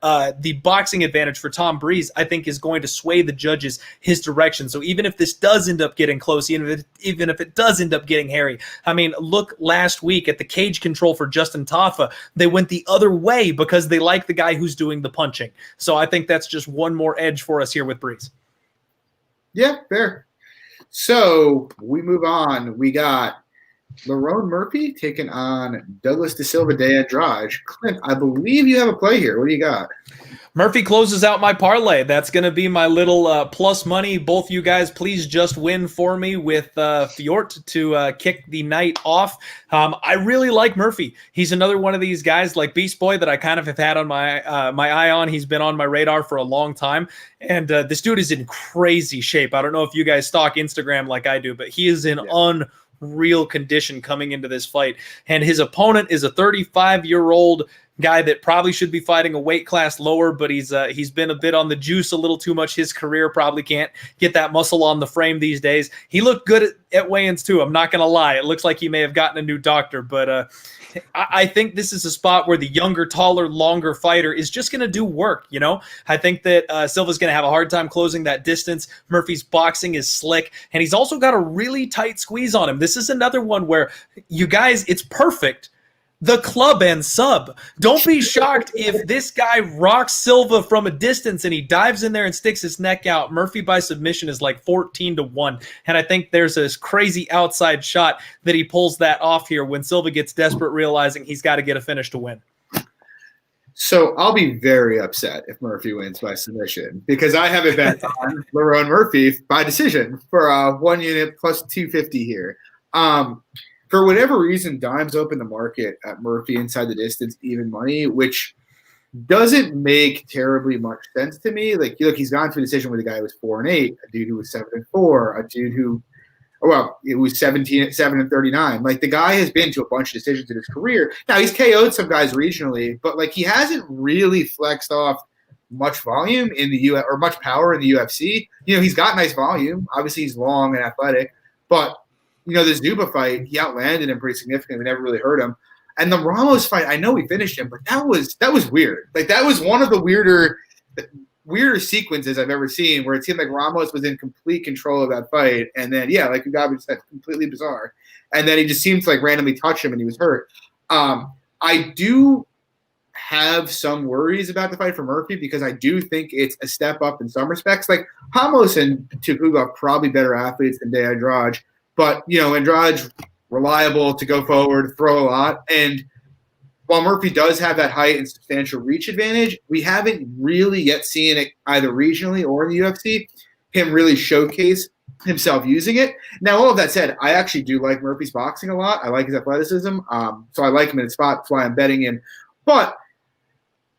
the boxing advantage for Tom Brees, I think, is going to sway the judges his direction. So even if this does end up getting close, even if it does end up getting hairy, I mean, look last week at the cage control for Justin Tafa. They went the other way because they like the guy who's doing the punching. So I think that's just one more edge for us here with Brees. Yeah, fair. So we move on. We got Lerone Murphy taking on Douglas De Silva de Andrade. Clint, I believe you have a play here. What do you got? Murphy closes out my parlay. That's going to be my little plus money. Both you guys, please just win for me with Fiorot to kick the night off. I really like Murphy. He's another one of these guys like Beast Boy that I kind of have had on my eye on. He's been on my radar for a long time. And this dude is in crazy shape. I don't know if you guys stalk Instagram like I do, but he is in unreal condition coming into this fight. And his opponent is a 35-year-old guy that probably should be fighting a weight class lower, but he's been a bit on the juice a little too much. His career probably can't get that muscle on the frame these days. He looked good at weigh-ins too. I'm not going to lie. It looks like he may have gotten a new doctor, but I think this is a spot where the younger, taller, longer fighter is just going to do work, you know? I think that Silva's going to have a hard time closing that distance. Murphy's boxing is slick, and he's also got a really tight squeeze on him. This is another one where, you guys, it's perfect. The club and sub. Don't be shocked if this guy rocks Silva from a distance and he dives in there and sticks his neck out. Murphy by submission is like 14-1. And I think there's this crazy outside shot that he pulls that off here when Silva gets desperate, realizing he's got to get a finish to win. So I'll be very upset if Murphy wins by submission, because I have a bet on Lerone Murphy by decision for 1 unit plus 250 here. For whatever reason, Dimes opened the market at Murphy inside the distance, even money, which doesn't make terribly much sense to me. Like, look, he's gone to a decision where the guy was 4-8, a dude who was 7-4, a dude who, well, it was 17-7-39. Like, the guy has been to a bunch of decisions in his career. Now, he's KO'd some guys regionally, but like, he hasn't really flexed off much volume in the UFC or much power in the UFC. You know, he's got nice volume. Obviously, he's long and athletic, but you know, the Zuba fight, he outlanded him pretty significantly. We never really heard him. And the Ramos fight, I know we finished him, but that was weird. Like, that was one of the weirder sequences I've ever seen, where it seemed like Ramos was in complete control of that fight. And then, yeah, like Ugabi said, completely bizarre. And then he just seemed to like randomly touch him and he was hurt. I do have some worries about the fight for Murphy, because I do think it's a step up in some respects. Like, Ramos and Tukhugov probably better athletes than Andrade. But, you know, Andrade, reliable to go forward, throw a lot. And while Murphy does have that height and substantial reach advantage, we haven't really yet seen it either regionally or in the UFC, him really showcase himself using it. Now, all of that said, I actually do like Murphy's boxing a lot. I like his athleticism. So I like him in the spot. That's why I'm betting him. But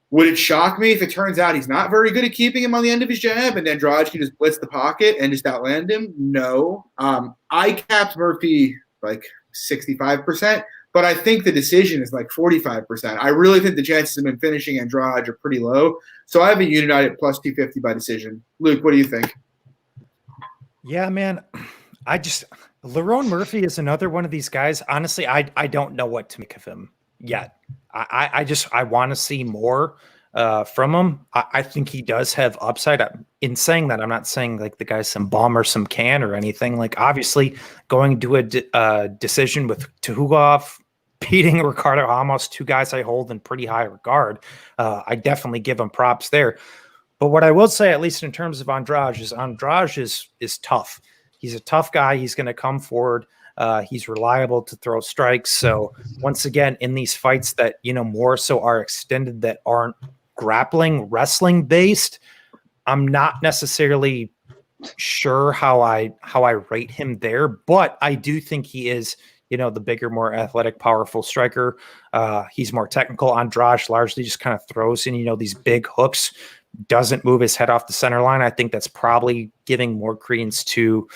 would it shock me if it turns out he's not very good at keeping him on the end of his jab and Andrade can just blitz the pocket and just outland him? No. I capped Murphy like 65%, but I think the decision is like 45%. I really think the chances of him finishing Andrade are pretty low. So I have a unit at plus 250 by decision. Luke, what do you think? Yeah, man. Lerone Murphy is another one of these guys. Honestly, I don't know what to make of him yet. I want to see more from him. I think he does have upside. In saying that, I'm not saying like the guy's some bomb or some can or anything. Like, obviously going to a decision with Tukhugov, beating Ricardo Ramos, two guys I hold in pretty high regard. I definitely give him props there. But what I will say, at least in terms of Andrade is tough. He's a tough guy. He's going to come forward. He's reliable to throw strikes. So once again, in these fights that, you know, more so are extended, that aren't grappling, wrestling based, I'm not necessarily sure how I rate him there, but I do think he is, you know, the bigger, more athletic, powerful striker. He's more technical. Andrade largely just kind of throws in, you know, these big hooks, doesn't move his head off the center line. I think that's probably giving more credence to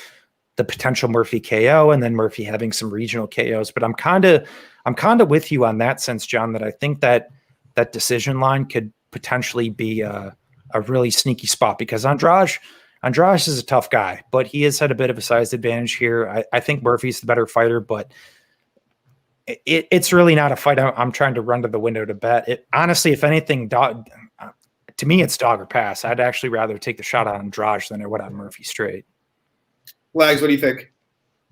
the potential Murphy KO and then Murphy having some regional KOs. But I'm kind of with you on that sense, John, that I think that decision line could potentially be a really sneaky spot, because Andrade is a tough guy, but he has had a bit of a size advantage here. I think Murphy's the better fighter, but it's really not a fight I'm trying to run to the window to bet. Honestly, if anything, to me, it's dog or pass. I'd actually rather take the shot on Andrade than I would on Murphy straight. Lags, what do you think?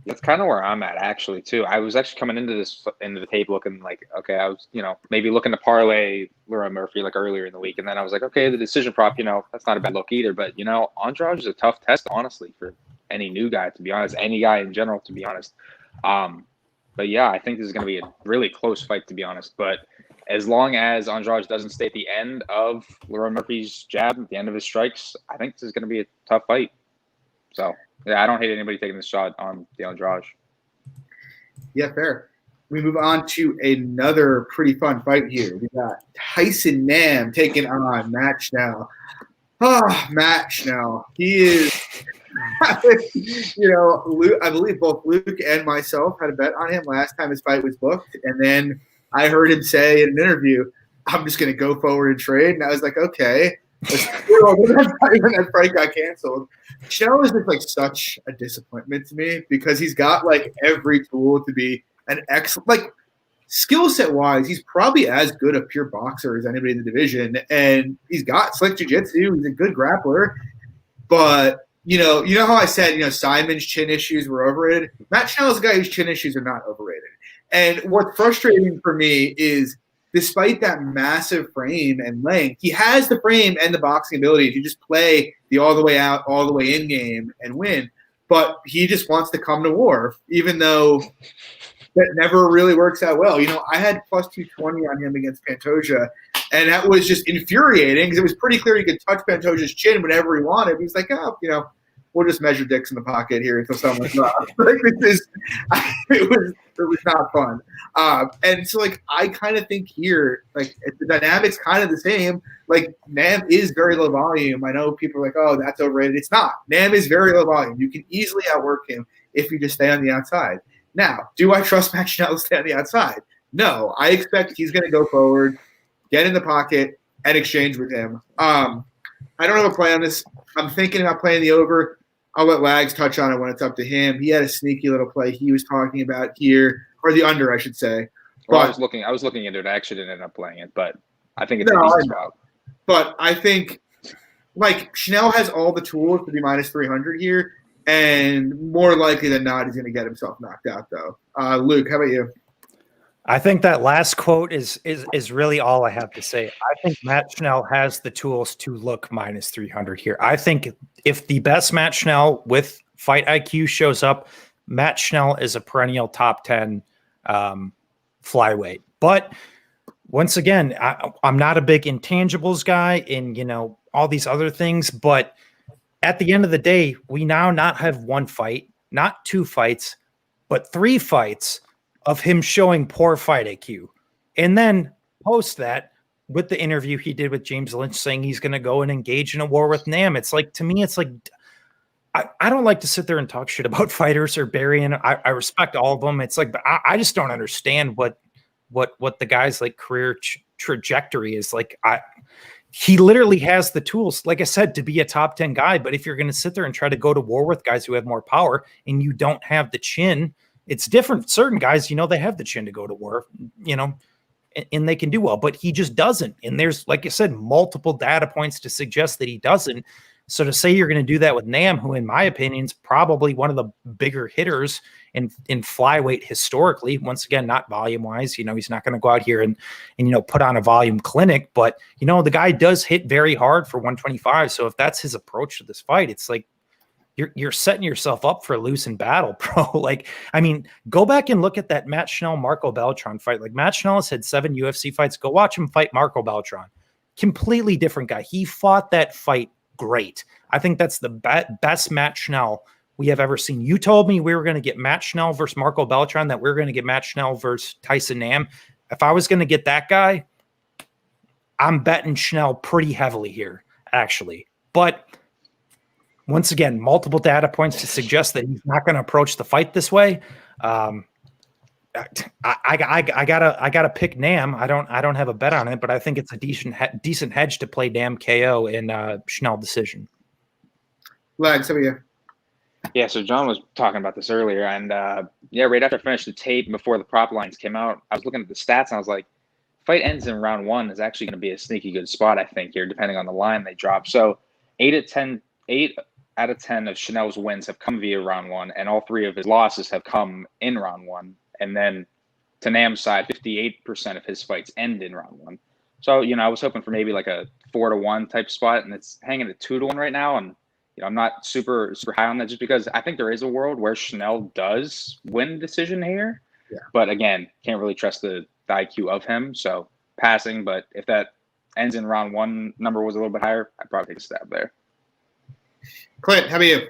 That's kind of where I'm at, actually, too. I was actually coming into the tape looking like, okay, I was, you know, maybe looking to parlay Lerone Murphy like earlier in the week. And then I was like, okay, the decision prop, you know, that's not a bad look either. But, you know, Andrade is a tough test, honestly, for any new guy, to be honest, any guy in general, to be honest. But, yeah, I think this is going to be a really close fight, to be honest. But as long as Andrade doesn't stay at the end of Lerone Murphy's jab, at the end of his strikes, I think this is going to be a tough fight. So, yeah, I don't hate anybody taking this shot on the Andrade. Yeah, fair. We move on to another pretty fun fight here. We got Tyson Nam taking on Matt Schnell. Matt Schnell. He is, you know, Luke, I believe both Luke and myself had a bet on him last time his fight was booked. And then I heard him say in an interview, I'm just going to go forward and trade. And I was like, okay. That fight got canceled. Schnell is just like such a disappointment to me because he's got like every tool to be an excellent, like skill set wise, he's probably as good a pure boxer as anybody in the division. And he's got slick jiu-jitsu. He's a good grappler. But, you know how I said, Simon's chin issues were overrated? Matt Schnell is a guy whose chin issues are not overrated. And what's frustrating for me is despite that massive frame and length, he has the frame and the boxing ability to just play the all the way out, all the way in game and win. But he just wants to come to war, even though that never really works out well. I had plus 220 on him against Pantoja, and that was just infuriating because it was pretty clear he could touch Pantoja's chin whenever he wanted. He's like, we'll just measure dicks in the pocket here until someone's dropped. It was not fun. And so, I kind of think here, the dynamic's kind of the same. Nam is very low volume. I know people are like, oh, that's overrated. It's not. Nam is very low volume. You can easily outwork him if you just stay on the outside. Now, do I trust Matt Schnell to stay on the outside? No. I expect he's going to go forward, get in the pocket, and exchange with him. I don't have a play on this. I'm thinking about playing the over. I'll let Lags touch on it when it's up to him. He had a sneaky little play he was talking about here, or the under, I should say. Well, I was looking into it. I actually didn't end up playing it, but I think it's a decent spot. But I think Schnell has all the tools to be minus 300 here, and more likely than not, he's going to get himself knocked out, though. Luke, how about you? I think that last quote is really all I have to say. I think Matt Schnell has the tools to look minus 300 here. I think if the best Matt Schnell with fight IQ shows up, Matt Schnell is a perennial top 10 flyweight. But once again, I'm not a big intangibles guy in, all these other things. But at the end of the day, we now not have one fight, not two fights, but three fights of him showing poor fight IQ. And then post that with the interview he did with James Lynch saying he's going to go and engage in a war with Nam. It's to me, it's I don't like to sit there and talk shit about fighters or Barry, and I respect all of them. It's but I just don't understand what the guy's career trajectory is. He literally has the tools, like I said, to be a top 10 guy. But if you're going to sit there and try to go to war with guys who have more power and you don't have the chin, it's different. Certain guys, they have the chin to go to war, and they can do well, but he just doesn't. And there's, like I said, multiple data points to suggest that he doesn't. So to say you're going to do that with Nam, who in my opinion is probably one of the bigger hitters in flyweight historically, once again, not volume wise, he's not going to go out here and put on a volume clinic, but the guy does hit very hard for 125. So if that's his approach to this fight, it's you're setting yourself up for a losing battle, bro. Go back and look at that Matt Schnell, Marco Beltran fight. Matt Schnell has had 7 UFC fights. Go watch him fight Marco Beltran. Completely different guy. He fought that fight great. I think that's the best Matt Schnell we have ever seen. You told me we were going to get Matt Schnell versus Marco Beltran, that we were going to get Matt Schnell versus Tyson Nam. If I was going to get that guy, I'm betting Schnell pretty heavily here, actually. But once again, multiple data points to suggest that he's not going to approach the fight this way. I gotta pick Nam. I don't have a bet on it, but I think it's a decent hedge to play Nam KO in Schnell decision. Lags, how are you? Yeah, so John was talking about this earlier, and right after I finished the tape before the prop lines came out, I was looking at the stats and I was like, fight ends in round 1 is actually going to be a sneaky good spot, I think, here, depending on the line they drop. So 8 out of 10 of Schnell's wins have come via round 1, and all 3 of his losses have come in round 1. And then to Nam's side, 58% of his fights end in round 1. So, I was hoping for maybe a 4-1 type spot, and it's hanging at 2-1 right now. And, I'm not super high on that just because I think there is a world where Schnell does win decision here. Yeah. But again, can't really trust the IQ of him. So passing, but if that ends in round 1, number was a little bit higher, I'd probably take a stab there. Clint, how about you?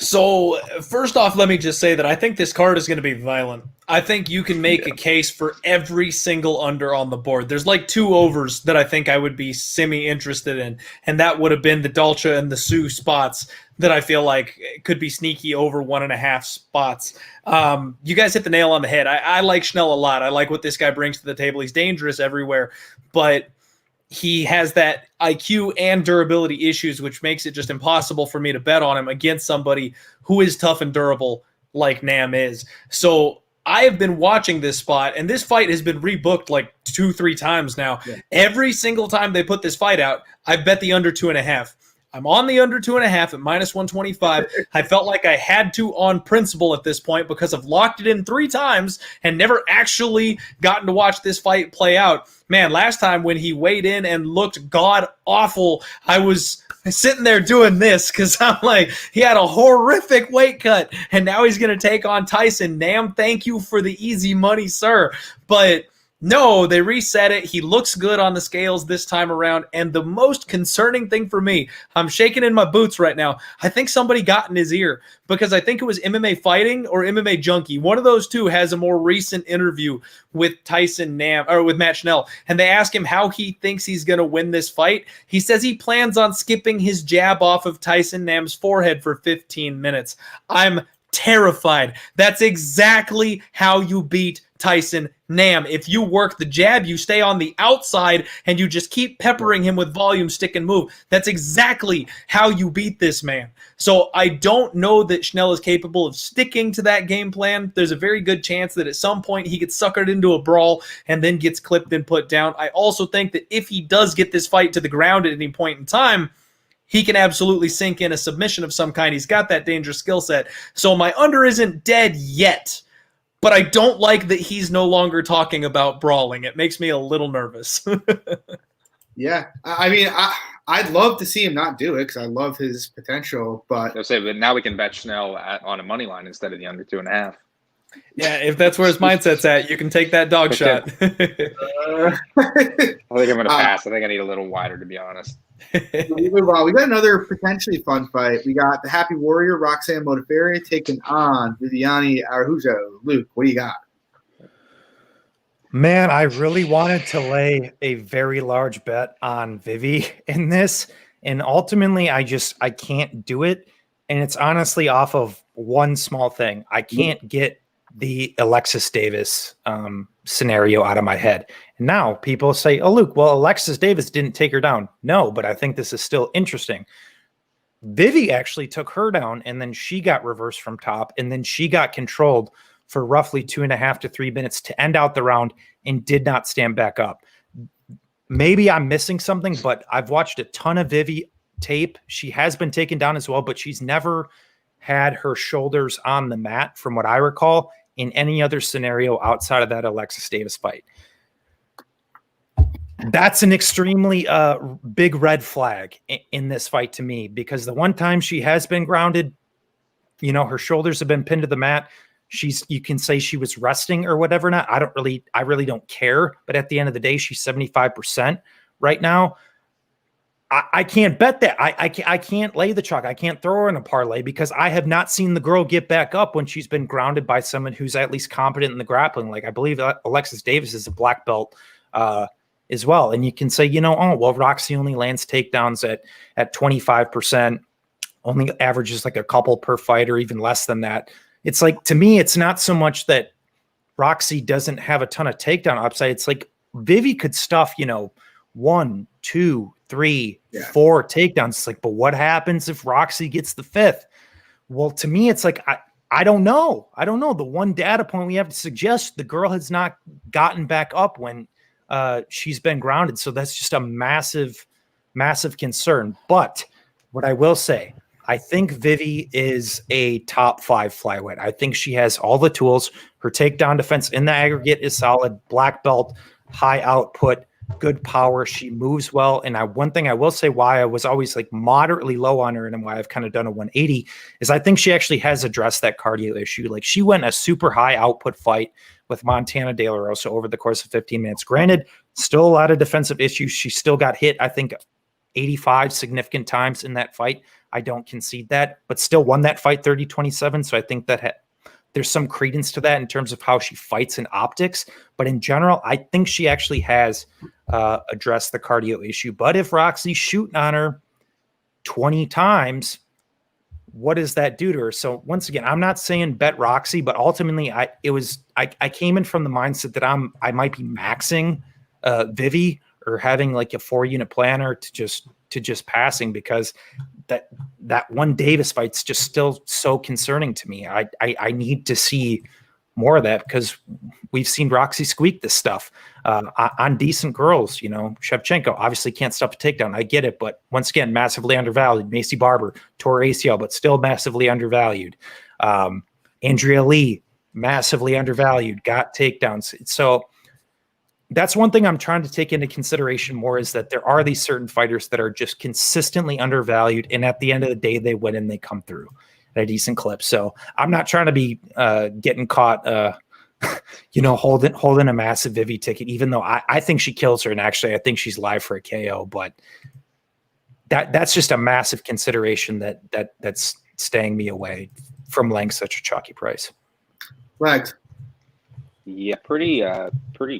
So, first off, let me just say that I think this card is going to be violent. I think you can make a case for every single under on the board. There's like 2 overs that I think I would be semi-interested in, and that would have been the Dolce and the Sue spots that I feel like could be sneaky over 1.5 spots. You guys hit the nail on the head. I like Schnell a lot. I like what this guy brings to the table. He's dangerous everywhere, but he has that IQ and durability issues, which makes it just impossible for me to bet on him against somebody who is tough and durable like Nam is. So I have been watching this spot, and this fight has been rebooked like 2-3 times now. Yeah. Every single time they put this fight out, I bet the under 2.5. I'm on the under 2.5 at -125. I felt like I had to on principle at this point because I've locked it in 3 times and never actually gotten to watch this fight play out. Man, last time when he weighed in and looked god awful, I was sitting there doing this because I'm like, he had a horrific weight cut, and now he's going to take on Tyson. Nam, thank you for the easy money, sir. But no, they reset it. He looks good on the scales this time around. And the most concerning thing for me, I'm shaking in my boots right now. I think somebody got in his ear because I think it was MMA Fighting or MMA Junkie. One of those two has a more recent interview with Tyson Nam or with Matt Schnell. And they ask him how he thinks he's going to win this fight. He says he plans on skipping his jab off of Tyson Nam's forehead for 15 minutes. I'm terrified. That's exactly how you beat Tyson Nam. If you work the jab, you stay on the outside and you just keep peppering him with volume, stick, and move. That's exactly how you beat this man. So I don't know that Schnell is capable of sticking to that game plan. There's a very good chance that at some point he gets suckered into a brawl and then gets clipped and put down. I also think that if he does get this fight to the ground at any point in time, he can absolutely sink in a submission of some kind. He's got that dangerous skill set. So my under isn't dead yet, but I don't like that he's no longer talking about brawling. It makes me a little nervous. Yeah. I mean, I'd love to see him not do it because I love his potential. But now we can bet Schnell on a money line instead of the under 2.5. Yeah, if that's where his mindset's at, you can take that dog shot. I think I'm going to pass. I think I need a little wider, to be honest. We got another potentially fun fight. We got the Happy Warrior, Roxanne Modafferi, taking on Viviane Araujo. Luke, what do you got? Man, I really wanted to lay a very large bet on Vivi in this, and ultimately I can't do it. And it's honestly off of one small thing. I can't get the Alexis Davis scenario out of my head. And now people say, oh, Luke, well, Alexis Davis didn't take her down. No, but I think this is still interesting. Vivi actually took her down, and then she got reversed from top, and then she got controlled for roughly 2.5 to 3 minutes to end out the round and did not stand back up. Maybe I'm missing something, but I've watched a ton of Vivi tape. She has been taken down as well, but she's never had her shoulders on the mat, from what I recall, in any other scenario outside of that Alexis Davis fight. That's an extremely big red flag in this fight to me, because the one time she has been grounded, her shoulders have been pinned to the mat. You can say she was resting or whatever. Not, I really don't care. But at the end of the day, she's 75% right now. I can't bet that. I can't lay the chalk. I can't throw her in a parlay because I have not seen the girl get back up when she's been grounded by someone who's at least competent in the grappling. Like, I believe Alexis Davis is a black belt as well. And you can say, Roxy only lands takedowns at 25%, only averages like a couple per fight or even less than that. It's like, to me, it's not so much that Roxy doesn't have a ton of takedown upside. It's like Vivi could stuff, 1, 2, 3, 4 takedowns. It's like, but what happens if Roxy gets the 5th? Well, to me, it's like, I don't know. I don't know. The one data point we have to suggest, the girl has not gotten back up when she's been grounded. So that's just a massive, massive concern. But what I will say, I think Vivi is a top 5 flyweight. I think she has all the tools. Her takedown defense in the aggregate is solid. Black belt, high output, good power. She moves well. And one thing I will say why I was always like moderately low on her and why I've kind of done a 180 is I think she actually has addressed that cardio issue. Like, she went a super high output fight with Montana De La Rosa over the course of 15 minutes. Granted, still a lot of defensive issues. She still got hit, I think, 85 significant times in that fight. I don't concede that, but still won that fight 30-27. So I think that there's some credence to that in terms of how she fights in optics. But in general, I think she actually has addressed the cardio issue. But if Roxy's shooting on her 20 times, what does that do to her? So once again, I'm not saying bet Roxy, but ultimately I came in from the mindset that I might be maxing Vivi or having like a 4-unit planner to just passing, because that one Davis fight's just still so concerning to me. I need to see more of that, because we've seen Roxy squeak this stuff on decent girls. Shevchenko obviously can't stop a takedown. I get it, but once again, massively undervalued. Macy Barber tore ACL, but still massively undervalued. Andrea Lee, massively undervalued, got takedowns. So that's one thing I'm trying to take into consideration more, is that there are these certain fighters that are just consistently undervalued, and at the end of the day, they win and they come through at a decent clip. So I'm not trying to be getting caught, holding a massive Vivi ticket, even though I think she kills her, and actually I think she's live for a KO. But that's just a massive consideration that's staying me away from laying such a chalky price. Legs. Yeah, pretty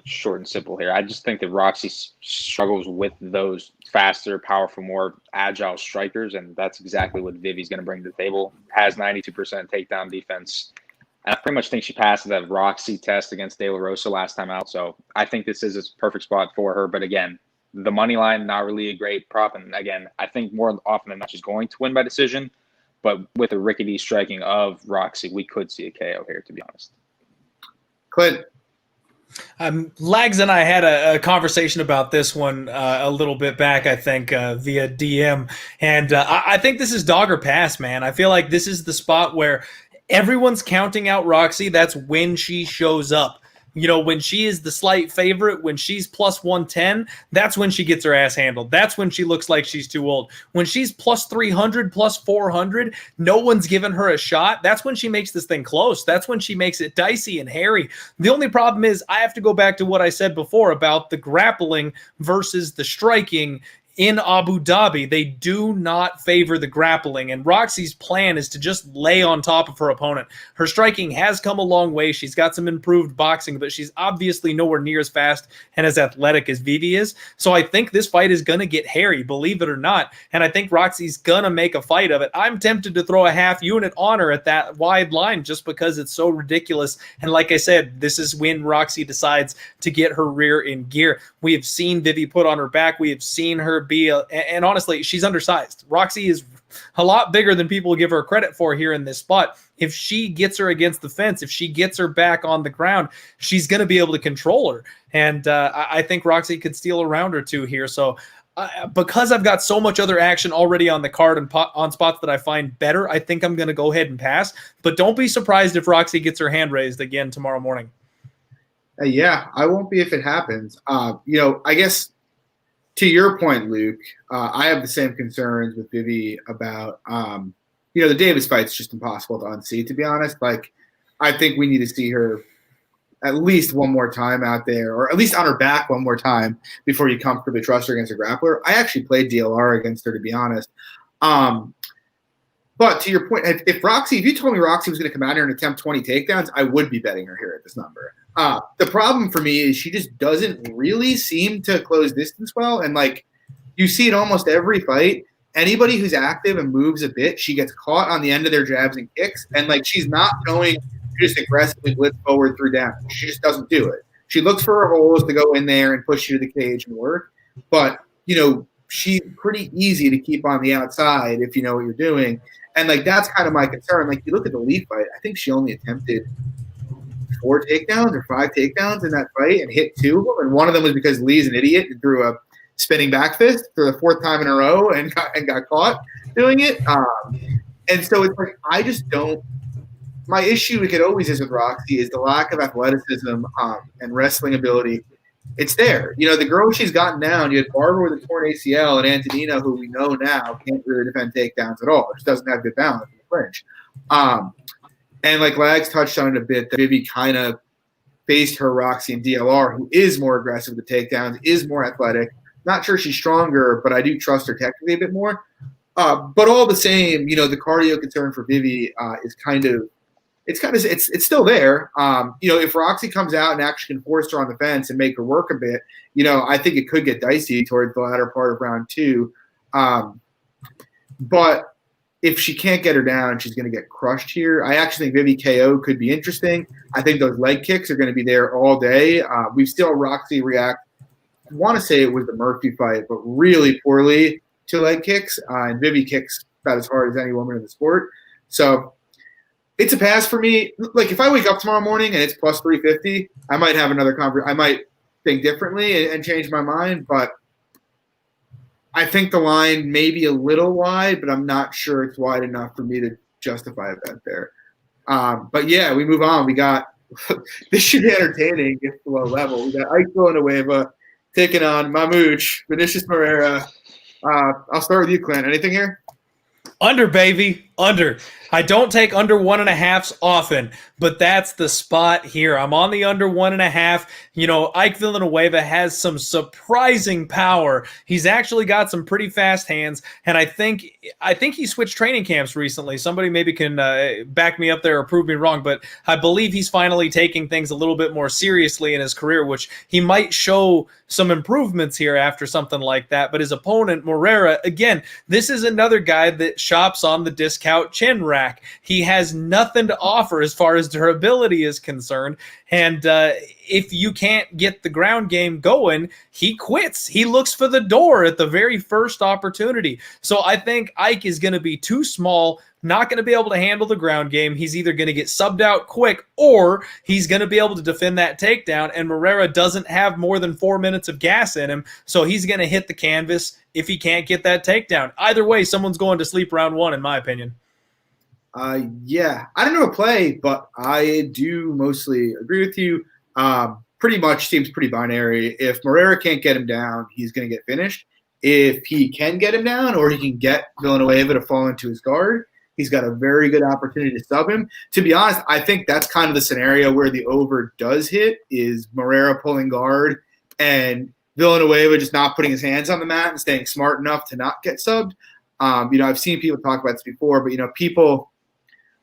short and simple here. I just think that Roxy struggles with those faster, powerful, more agile strikers, and that's exactly what Vivi's going to bring to the table. Has 92% takedown defense. And I pretty much think she passed that Roxy test against De La Rosa last time out, so I think this is a perfect spot for her. But again, the money line, not really a great prop, and again, I think more often than not she's going to win by decision, but with the rickety striking of Roxy, we could see a KO here, to be honest. Clint. Lags and I had a conversation about this one a little bit back, I think, via DM. And I think this is dog or pass, man. I feel like this is the spot where everyone's counting out Roxy. That's when she shows up. When she is the slight favorite, when she's plus 110, that's when she gets her ass handled. That's when she looks like she's too old. When she's plus 300, plus 400, no one's giving her a shot. That's when she makes this thing close. That's when she makes it dicey and hairy. The only problem is I have to go back to what I said before about the grappling versus the striking. In Abu Dhabi, they do not favor the grappling, and Roxy's plan is to just lay on top of her opponent. Her striking has come a long way. She's got some improved boxing, but she's obviously nowhere near as fast and as athletic as Vivi is. So I think this fight is going to get hairy, believe it or not, and I think Roxy's going to make a fight of it. I'm tempted to throw a half unit on her at that wide line just because it's so ridiculous, and like I said, this is when Roxy decides to get her rear in gear. We have seen Vivi put on her back. We have seen her and honestly, she's undersized. Roxy is a lot bigger than people give her credit for here in this spot. If she gets her against the fence, if she gets her back on the ground, she's going to be able to control her. And I think Roxy could steal a round or two here. So because I've got so much other action already on the card and on spots that I find better, I think I'm going to go ahead and pass. But don't be surprised if Roxy gets her hand raised again tomorrow morning. Yeah, I won't be if it happens. I guess to your point, Luke, I have the same concerns with Vivi about, the Davis fight's just impossible to unseat, to be honest. Like, I think we need to see her at least one more time out there, or at least on her back one more time before you comfortably trust her against a grappler. I actually played DLR against her, to be honest. But to your point, if you told me Roxy was going to come out here and attempt 20 takedowns, I would be betting her here at this number. The problem for me is she just doesn't really seem to close distance well. And you see it almost every fight. Anybody who's active and moves a bit, she gets caught on the end of their jabs and kicks. And she's not going to just aggressively blitz forward through damage. She just doesn't do it. She looks for her holes to go in there and push you to the cage and work. But, she's pretty easy to keep on the outside if you know what you're doing. And that's kind of my concern. You look at the Lee fight, I think she only attempted 4 takedowns or 5 takedowns in that fight and hit 2 of them. And one of them was because Lee's an idiot and threw a spinning back fist for the 4th time in a row and got caught doing it. And so it's I just don't. My issue, it always is with Roxy, is the lack of athleticism and wrestling ability. It's there. The girl she's gotten down, you had Barber with a torn ACL and Antonina, who we know now can't really defend takedowns at all. Just doesn't have good balance in the clinch. And Lags touched on it a bit, that Vivi kind of faced her Roxy and DLR, who is more aggressive with the takedowns, is more athletic. Not sure she's stronger, but I do trust her technically a bit more. But all the same, the cardio concern for Vivi is it's still there. If Roxy comes out and actually can force her on the fence and make her work a bit, I think it could get dicey towards the latter part of round 2. But if she can't get her down, she's going to get crushed here. I actually think Vivi KO could be interesting. I think those leg kicks are going to be there all day. We've seen Roxy react, I want to say it was the Murphy fight, but really poorly to leg kicks. And Vivi kicks about as hard as any woman in the sport. So it's a pass for me. Like, if I wake up tomorrow morning and it's plus 350, I might have another conversation. I might think differently and change my mind, but I think the line may be a little wide, but I'm not sure it's wide enough for me to justify a bet there. But yeah, we move on. We got this should be entertaining if below level. We got Ike Villanueva taking on Mamouche, Vinicius Marrera. I'll start with you, Clint. Anything here? Under, baby, under. I don't take under 1.5s often, but that's the spot here. I'm on the under 1.5. Ike Villanueva has some surprising power. He's actually got some pretty fast hands, and I think he switched training camps recently. Somebody maybe can back me up there or prove me wrong, but I believe he's finally taking things a little bit more seriously in his career, which he might show some improvements here after something like that. But his opponent, Marrera, again, this is another guy that shops on the discount chin rack. He has nothing to offer as far as durability is concerned. And if you can't get the ground game going, he quits. He looks for the door at the very first opportunity. So I think Ike is going to be too small, not going to be able to handle the ground game. He's either going to get subbed out quick or he's going to be able to defend that takedown. And Marrera doesn't have more than 4 minutes of gas in him. So he's going to hit the canvas if he can't get that takedown. Either way, someone's going to sleep round 1, in my opinion. Yeah, I don't know a play, but I do mostly agree with you. Pretty much seems pretty binary. If Marrera can't get him down, he's going to get finished. If he can get him down or he can get Villanueva to fall into his guard, he's got a very good opportunity to sub him. To be honest, I think that's kind of the scenario where the over does hit, is Marrera pulling guard and Villanueva just not putting his hands on the mat and staying smart enough to not get subbed. I've seen people talk about this before, but, people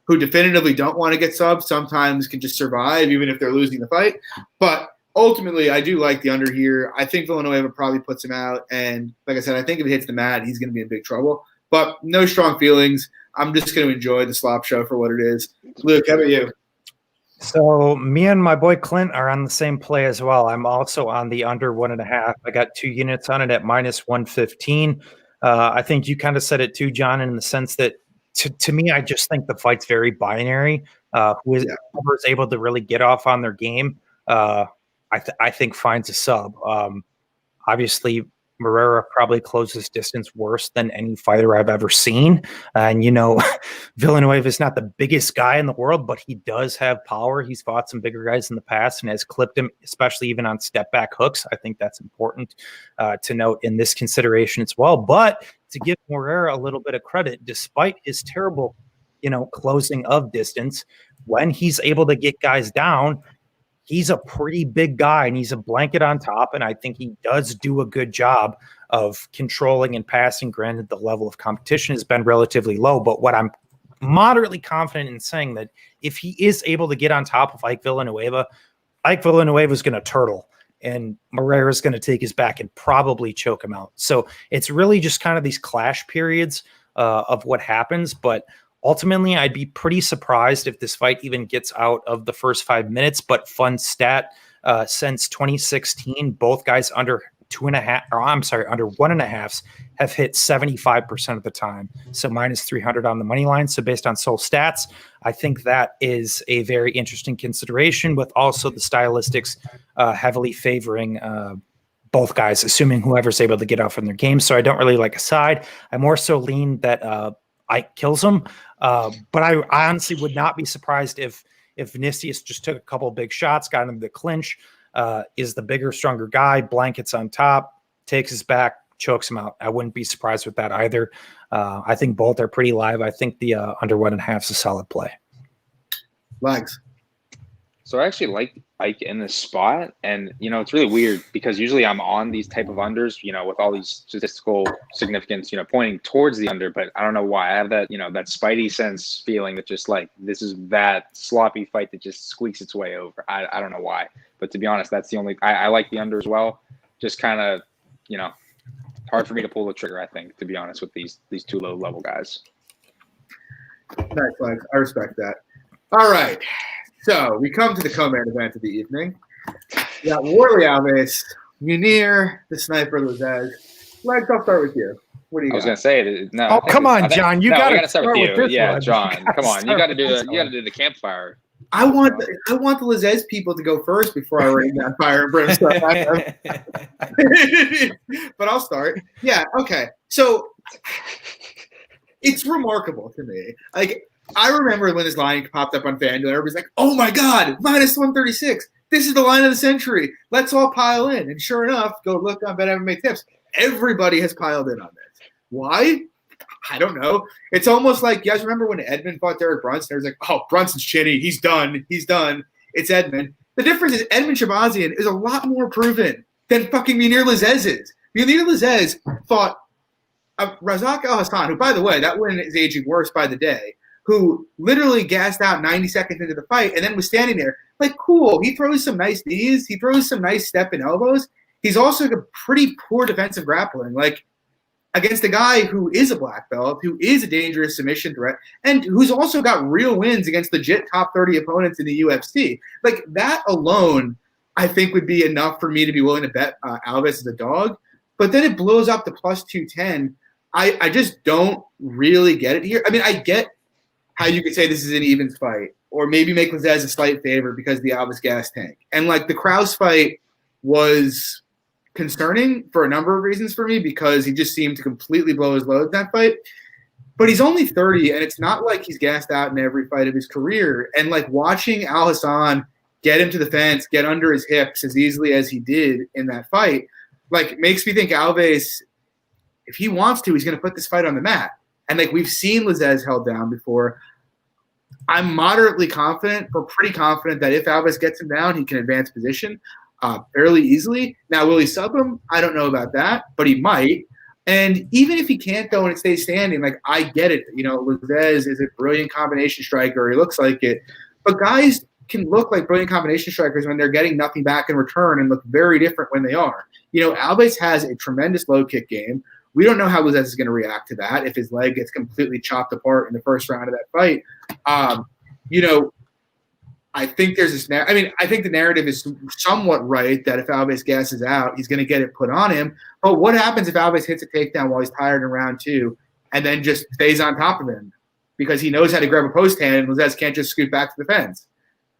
who definitively don't want to get subbed sometimes can just survive even if they're losing the fight. But ultimately, I do like the under here. I think Villanueva probably puts him out. And like I said, I think if he hits the mat, he's going to be in big trouble. But no strong feelings. I'm just going to enjoy the slop show for what it is. Luke, how about you? So me and my boy Clint are on the same play as well. I'm also on the under 1.5. I got 2 units on it at minus 115. I think you kind of said it too, John, in the sense that to me, I just think the fight's very binary. Whoever is able to really get off on their game, I think finds a sub. Obviously, Marrera probably closes distance worse than any fighter I've ever seen. And, Villanueva is not the biggest guy in the world, but he does have power. He's fought some bigger guys in the past and has clipped him, especially even on step back hooks. I think that's important to note in this consideration as well. But to give Marrera a little bit of credit, despite his terrible, closing of distance, when he's able to get guys down, he's a pretty big guy and he's a blanket on top. And I think he does do a good job of controlling and passing. Granted, the level of competition has been relatively low, but what I'm moderately confident in saying that if he is able to get on top of Ike Villanueva is going to turtle and Marrera is going to take his back and probably choke him out. So it's really just kind of these clash periods of what happens. But ultimately, I'd be pretty surprised if this fight even gets out of the first 5 minutes. But fun stat, since 2016, both guys under 1.5s have hit 75% of the time. So minus 300 on the money line. So based on Soul Stats, I think that is a very interesting consideration, with also the stylistics heavily favoring both guys, assuming whoever's able to get off in their game. So I don't really like a side. I more so lean that Ike kills him. But I honestly would not be surprised if Vinicius just took a couple of big shots, got into the clinch, is the bigger, stronger guy, blankets on top, takes his back, chokes him out. I wouldn't be surprised with that either. I think both are pretty live. I think the under 1.5 is a solid play. Legs. So I actually like Ike in this spot. And, it's really weird because usually I'm on these type of unders, with all these statistical significance, pointing towards the under, but I don't know why. I have that, that spidey sense feeling that just like this is that sloppy fight that just squeaks its way over. I don't know why. But to be honest, that's the only I like the under as well. Just kind of, hard for me to pull the trigger, I think, to be honest, with these two low level guys. Nice, Lex. I respect that. All right. So we come to the co-main event of the evening. We got Warley Alves, Munir, the sniper Lizez. Lex, I'll start with you. What do you got? I was gonna say no. Oh, come on, John. You got to start with you. this Yeah, one. John. Come on. You got to do the campfire. I want the Lizez people to go first before I rain down fire and brimstone. But I'll start. Yeah. Okay. So it's remarkable to me. Like, I remember when this line popped up on FanDuel, everybody's like, "Oh my God, minus 136! This is the line of the century. Let's all pile in." And sure enough, go look on BetMMA Tips. Everybody has piled in on this. Why? I don't know. It's almost like, you guys remember when Edmund fought Derek Brunson? It was like, "Oh, Brunson's chinny. He's done. He's done." It's Edmund. The difference is Edmund Shabazian is a lot more proven than fucking Munir Lizez is. Munir Lizez fought Razak Al-Hassan, who, by the way, that win is aging worse by the day, who literally gassed out 90 seconds into the fight and then was standing there like, cool. He throws some nice knees. He throws some nice step and elbows. He's also got pretty poor defensive grappling, like against a guy who is a black belt, who is a dangerous submission threat, and who's also got real wins against legit top 30 opponents in the UFC. Like, that alone, I think, would be enough for me to be willing to bet Alves as a dog. But then it blows up to plus 210. I just don't really get it here. I mean, I get how you could say this is an evens fight, or maybe make Lizez a slight favor because of the Alves gas tank. And like the Krause fight was concerning for a number of reasons for me because he just seemed to completely blow his load in that fight. But he's only 30, and it's not like he's gassed out in every fight of his career. And like watching Al Hassan get him to the fence, get under his hips as easily as he did in that fight, like makes me think Alves, if he wants to, he's going to put this fight on the mat. And like we've seen Lizez held down before. I'm moderately confident, or pretty confident, that if Alves gets him down, he can advance position fairly easily. Now, will he sub him? I don't know about that, but he might. And even if he can't, though, and it stays standing, like, I get it. Lizez is a brilliant combination striker. He looks like it. But guys can look like brilliant combination strikers when they're getting nothing back in return and look very different when they are. Alves has a tremendous low kick game. We don't know how Lizez is going to react to that if his leg gets completely chopped apart in the first round of that fight. I think there's this – I think the narrative is somewhat right that if Alves gasses out, he's going to get it put on him. But what happens if Alves hits a takedown while he's tired in round two and then just stays on top of him because he knows how to grab a post hand and Lizez can't just scoot back to the fence?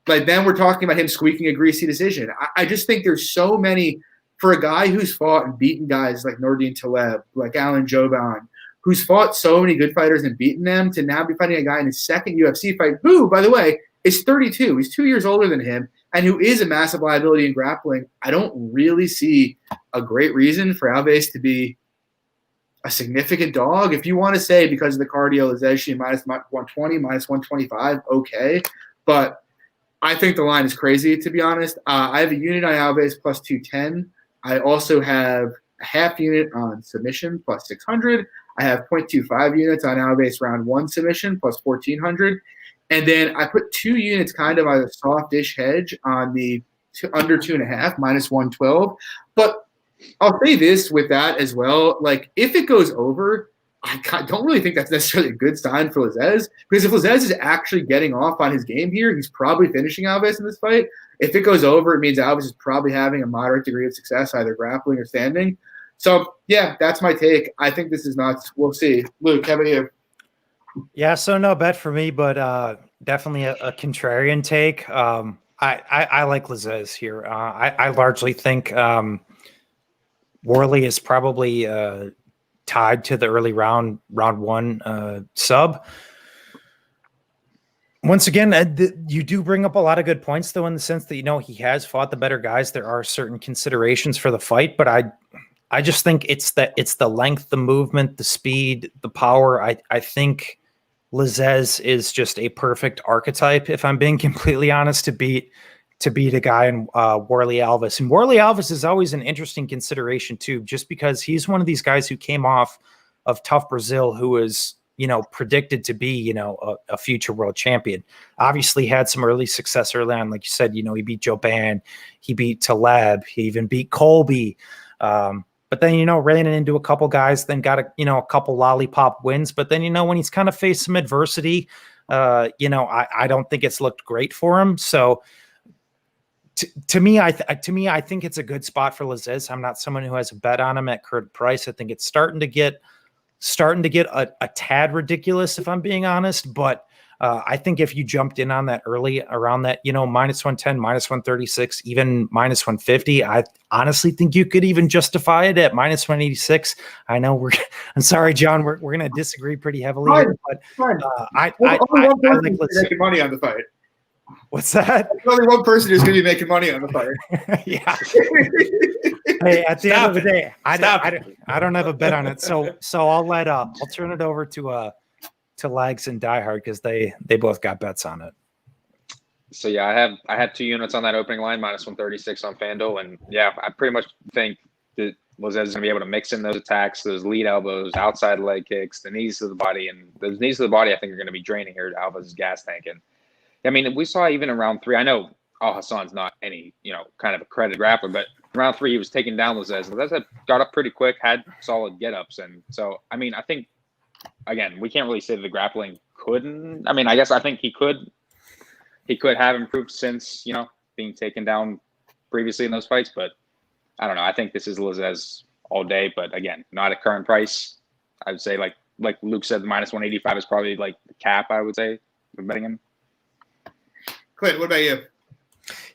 Like, then we're talking about him squeaking a greasy decision. I just think there's so many – for a guy who's fought and beaten guys like Nordine Taleb, like Alan Joban, who's fought so many good fighters and beaten them, to now be fighting a guy in his second UFC fight who, by the way, is 32. He's 2 years older than him and who is a massive liability in grappling. I don't really see a great reason for Alves to be a significant dog. If you want to say because of the cardio, Lizez minus 120, minus 125, okay. But I think the line is crazy, to be honest. I have a unit on Alves plus 210. I also have a half unit on submission plus 600. I have 0.25 units on Alves round one submission plus 1,400. And then I put 2 units kind of on a soft-ish hedge on the under 2.5, minus 112. But I'll say this with that as well. Like, if it goes over, I don't really think that's necessarily a good sign for Lizez, because if Lizez is actually getting off on his game here, he's probably finishing Alves in this fight. If it goes over, it means Alves is probably having a moderate degree of success, either grappling or standing. So, yeah, that's my take. I think this is nuts. We'll see. Luke, how about you? Yeah, so no bet for me, but definitely a contrarian take. I like Lizez here. I largely think Warley is probably tied to the early round one sub. Once again, you do bring up a lot of good points, though, in the sense that, he has fought the better guys. There are certain considerations for the fight, but I just think it's the length, the movement, the speed, the power. I think Lizez is just a perfect archetype, if I'm being completely honest, to beat to beat a guy in Warlley Alves. And Warlley Alves is always an interesting consideration too, just because he's one of these guys who came off of tough Brazil, who was, predicted to be, a future world champion. Obviously had some early success early on. Like you said, he beat Joban, he beat Taleb, he even beat Colby. But then, ran into a couple guys, then got a couple lollipop wins. But then, when he's kind of faced some adversity, I don't think it's looked great for him. So, to me, I think it's a good spot for Lazzez. I'm not someone who has a bet on him at current price. I think it's starting to get a tad ridiculous, if I'm being honest. But I think if you jumped in on that early, around that, minus 110, minus 136, even minus 150, I honestly think you could even justify it at minus 186. I know I'm sorry, John, we're going to disagree pretty heavily here, but I like making money on the fight. What's that? There's only one person who's going to be making money on the fight. Yeah. Hey, at the end of the day, I don't have a bet on it. So I'll turn it over to Lags and Diehard, because they both got bets on it. So yeah, I have 2 units on that opening line, minus 136 on FanDuel, and yeah, I pretty much think that Lazzez is going to be able to mix in those attacks, those lead elbows, outside leg kicks, the knees to the body, and those knees to the body I think are going to be draining here to Alves' gas tank. And I mean, we saw even in round 3. I know Al-Hassan's not any kind of a credit grappler, but in round 3 he was taking down Lazzez. Lazzez got up pretty quick, had solid get-ups, and so I mean, I think again we can't really say that the grappling couldn't. I mean, I guess I think he could have improved since being taken down previously in those fights, but I don't know. I think this is Lazzez all day, but again, not at current price. I would say like Luke said, the minus 185 is probably like the cap. I would say of betting him. Clint, what about you?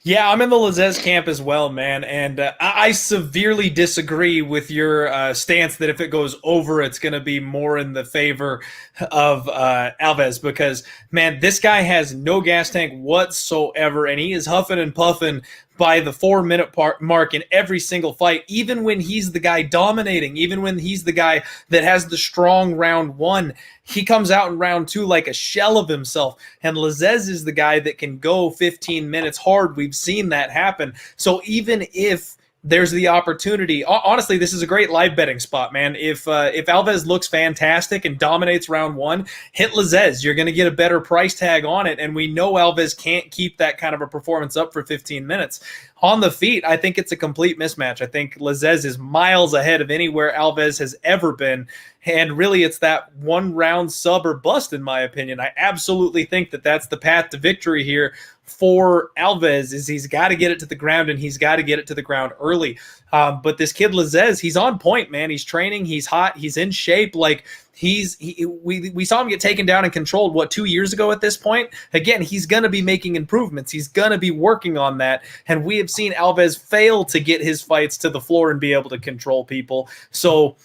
Yeah, I'm in the Lazzez camp as well, man. And I severely disagree with your stance that if it goes over, it's going to be more in the favor of Alves, because, man, this guy has no gas tank whatsoever, and he is huffing and puffing by the 4-minute mark in every single fight, even when he's the guy dominating, even when he's the guy that has the strong round 1. He comes out in round 2 like a shell of himself, and Lazzez is the guy that can go 15 minutes hard. We've seen that happen. So even if there's the opportunity, honestly, this is a great live betting spot, man. If Alves looks fantastic and dominates round 1, hit Lazzez. You're going to get a better price tag on it, and we know Alves can't keep that kind of a performance up for 15 minutes. On the feet, I think it's a complete mismatch. I think Lazzez is miles ahead of anywhere Alves has ever been, and really it's that 1-round sub or bust, in my opinion. I absolutely think that that's the path to victory here for Alves, is he's got to get it to the ground, and he's got to get it to the ground early. But this kid Lazzez, he's on point, man. He's training, he's hot, he's in shape. Like we saw him get taken down and controlled 2 years ago at this point. Again, he's going to be making improvements. He's going to be working on that. And we have seen Alves fail to get his fights to the floor and be able to control people. So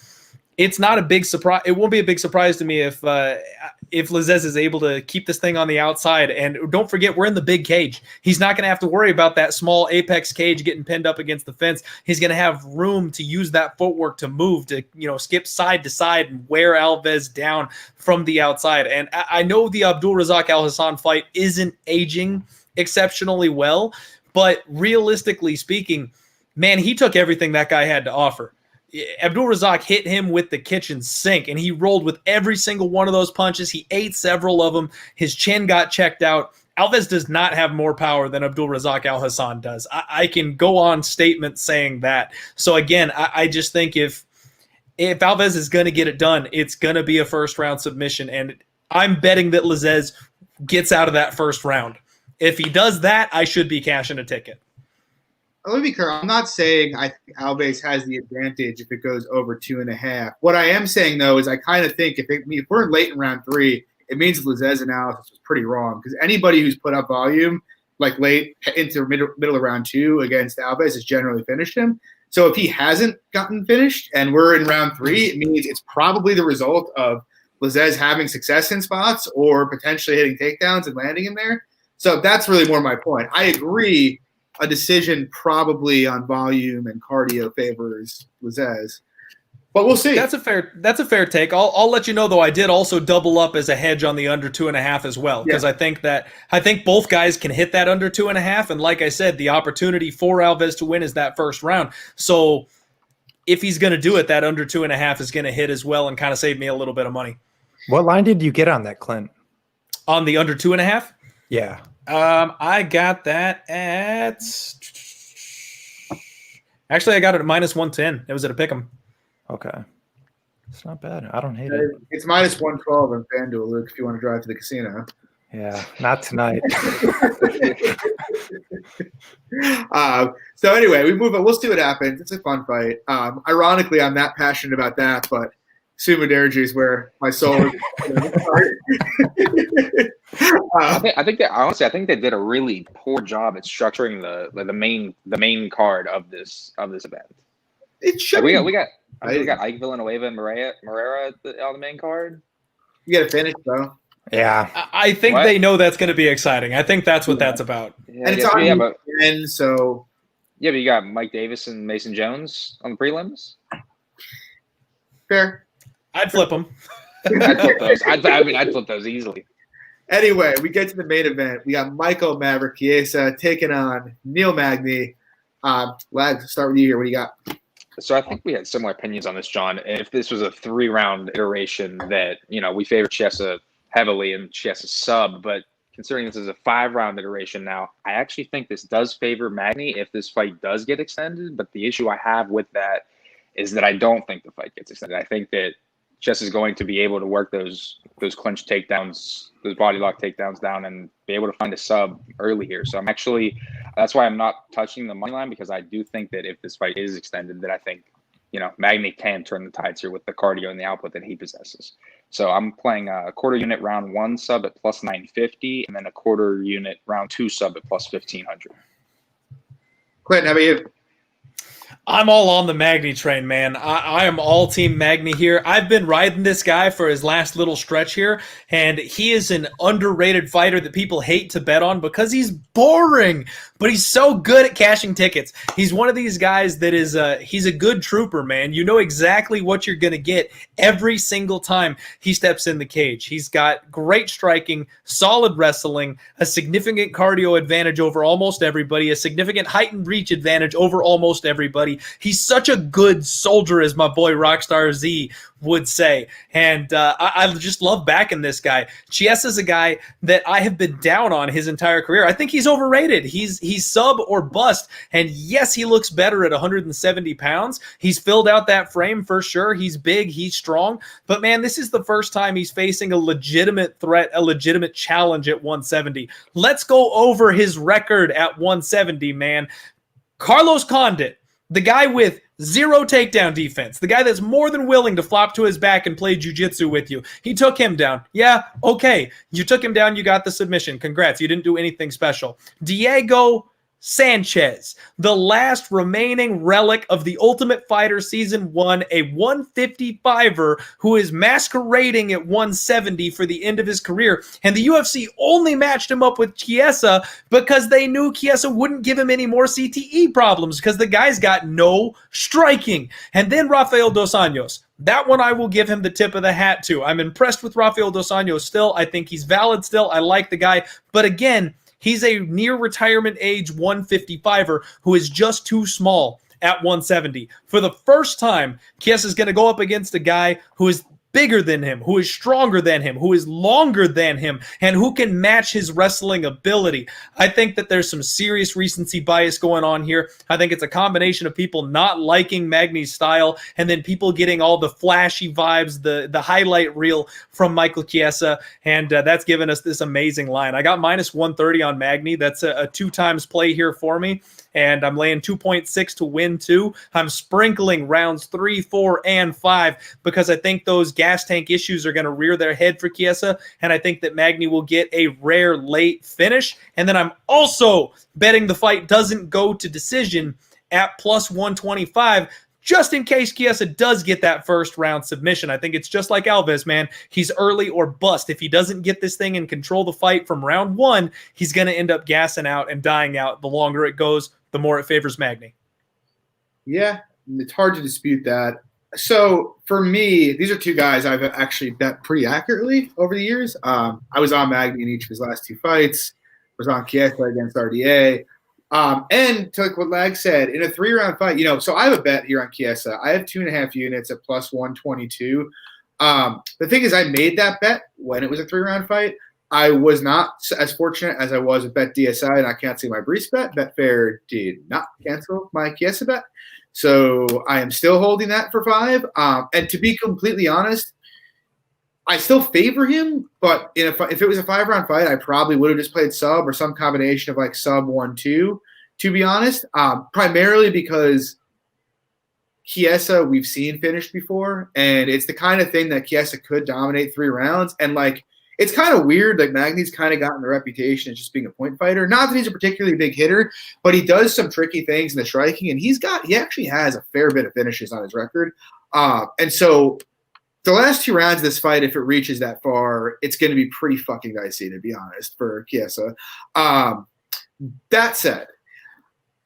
it's not a big surprise. It won't be a big surprise to me if Lazzez is able to keep this thing on the outside. And don't forget, we're in the big cage. He's not going to have to worry about that small apex cage getting pinned up against the fence. He's going to have room to use that footwork to move, to skip side to side and wear Alves down from the outside. And I know the Abdulrazak Al-Hassan fight isn't aging exceptionally well, but realistically speaking, man, he took everything that guy had to offer. Abdulrazak hit him with the kitchen sink, and he rolled with every single one of those punches. He ate several of them. His chin got checked out. Alves does not have more power than Abdulrazak Al-Hassan does. I can go on statement saying that. So again, I just think if Alves is going to get it done, it's going to be a first-round submission, and I'm betting that Lazzez gets out of that first round. If he does that, I should be cashing a ticket. Let me be clear. I'm not saying I think Alves has the advantage if it goes over 2.5. What I am saying, though, is I kind of think if we're late in round 3, it means Lazzez's analysis was pretty wrong, because anybody who's put up volume like late into middle of round 2 against Alves has generally finished him. So if he hasn't gotten finished and we're in round 3, it means it's probably the result of Lazzez having success in spots or potentially hitting takedowns and landing him there. So that's really more my point. I agree. A decision probably on volume and cardio favors Lazzez. But we'll see. That's a fair take. I'll let you know, though. I did also double up as a hedge on the under 2.5 as well, because I think both guys can hit that under 2.5. And like I said, the opportunity for Alves to win is that first round. So if he's going to do it, that under 2.5 is going to hit as well and kind of save me a little bit of money. What line did you get on that, Clint? On the under 2.5? Yeah. I got that at. Actually, I got it at -110. It was at a pick'em. Okay. It's not bad. I don't hate it. It's -112 on FanDuel, Luke, if you want to drive to the casino. Yeah, not tonight. So anyway, we move on. We'll see what happens. It's a fun fight. Ironically, I'm not passionate about that, but Sumadarji is where my soul is. I think they did a really poor job at structuring the main card of this event. It should. We got Ike, Villanueva, and Marrera on the main card. You got to finish, though. Yeah. I think they know that's going to be exciting. I think that's what that's about. Yeah, and it's on ESPN, so. Yeah, but you got Mike Davis and Mason Jones on the prelims. Fair. I'd flip them. I'd flip those. I'd flip those easily. Anyway, we get to the main event. We got Michael Maverick Chiesa taking on Neil Magny. Lads, start with you here. What do you got? So I think we had similar opinions on this, John. If this was a 3-round iteration, that we favor Chiesa heavily and Chiesa sub, but considering this is a 5-round iteration now, I actually think this does favor Magny if this fight does get extended. But the issue I have with that is that I don't think the fight gets extended. I think that Chiesa is going to be able to work those clinch takedowns, those body lock takedowns down, and be able to find a sub early here. So that's why I'm not touching the money line, because I do think that if this fight is extended, that I think Magny can turn the tides here with the cardio and the output that he possesses. So I'm playing a quarter unit round 1 sub at +950, and then a quarter unit round 2 sub at +1500. Clint, how about you? I'm all on the Magny train, man. I am all team Magny here. I've been riding this guy for his last little stretch here, and he is an underrated fighter that people hate to bet on because he's boring, but he's so good at cashing tickets. He's one of these guys that is he's a good trooper, man. You know exactly what you're going to get every single time he steps in the cage. He's got great striking, solid wrestling, a significant cardio advantage over almost everybody, a significant height and reach advantage over almost everybody. He's such a good soldier, as my boy Rockstar Z would say. And I just love backing this guy. Chiesa's a guy that I have been down on his entire career. I think he's overrated. He's sub or bust. And yes, he looks better at 170 pounds. He's filled out that frame for sure. He's big. He's strong. But man, this is the first time he's facing a legitimate threat, a legitimate challenge at 170. Let's go over his record at 170, man. Carlos Condit, the guy with 0 takedown defense, the guy that's more than willing to flop to his back and play jiu-jitsu with you. He took him down. Yeah, okay. You took him down. You got the submission. Congrats. You didn't do anything special. Diego Sanchez, the last remaining relic of the Ultimate Fighter Season 1, a 155er who is masquerading at 170 for the end of his career. And the UFC only matched him up with Chiesa because they knew Chiesa wouldn't give him any more CTE problems because the guy's got no striking. And then Rafael Dos Anjos. That one I will give him the tip of the hat to. I'm impressed with Rafael Dos Anjos still. I think he's valid still. I like the guy. But again, he's a near retirement age 155er who is just too small at 170. For the first time, Chiesa is going to go up against a guy who is bigger than him, who is stronger than him, who is longer than him, and who can match his wrestling ability. I think that there's some serious recency bias going on here. I think it's a combination of people not liking Magny's style and then people getting all the flashy vibes, the highlight reel from Michael Chiesa, and that's given us this amazing line. I got -130 on Magny. That's a 2 times play here for me. And I'm laying 2.6 to win 2. I'm sprinkling rounds 3, 4, and 5 because I think those gas tank issues are going to rear their head for Chiesa, and I think that Magny will get a rare late finish. And then I'm also betting the fight doesn't go to decision at +125, just in case Chiesa does get that first round submission. I think it's just like Alves, man. He's early or bust. If he doesn't get this thing and control the fight from round 1, he's going to end up gassing out and dying out. The longer it goes, the more it favors Magny. Yeah, it's hard to dispute that. So for me, these are two guys I've actually bet pretty accurately over the years. I was on Magny in each of his last two fights. Was on Chiesa against RDA. And to like what Lag said, in a 3-round fight, so I have a bet here on Chiesa. I have 2.5 units at plus 122. The thing is, I made that bet when it was a 3-round fight. I was not as fortunate as I was with Bet DSI, and I canceled my Brees bet. Betfair did not cancel my Chiesa bet. So I am still holding that for 5. And to be completely honest, I still favor him, but if it was a 5-round fight, I probably would have just played sub or some combination of like sub 1-2, to be honest, primarily because Chiesa we've seen finished before, and it's the kind of thing that Chiesa could dominate 3 rounds. And like, it's kind of weird. Like Magny's kind of gotten the reputation as just being a point fighter. Not that he's a particularly big hitter, but he does some tricky things in the striking, and he actually has a fair bit of finishes on his record. And so the last 2 rounds of this fight, if it reaches that far, it's going to be pretty fucking dicey, to be honest, for Chiesa. That said,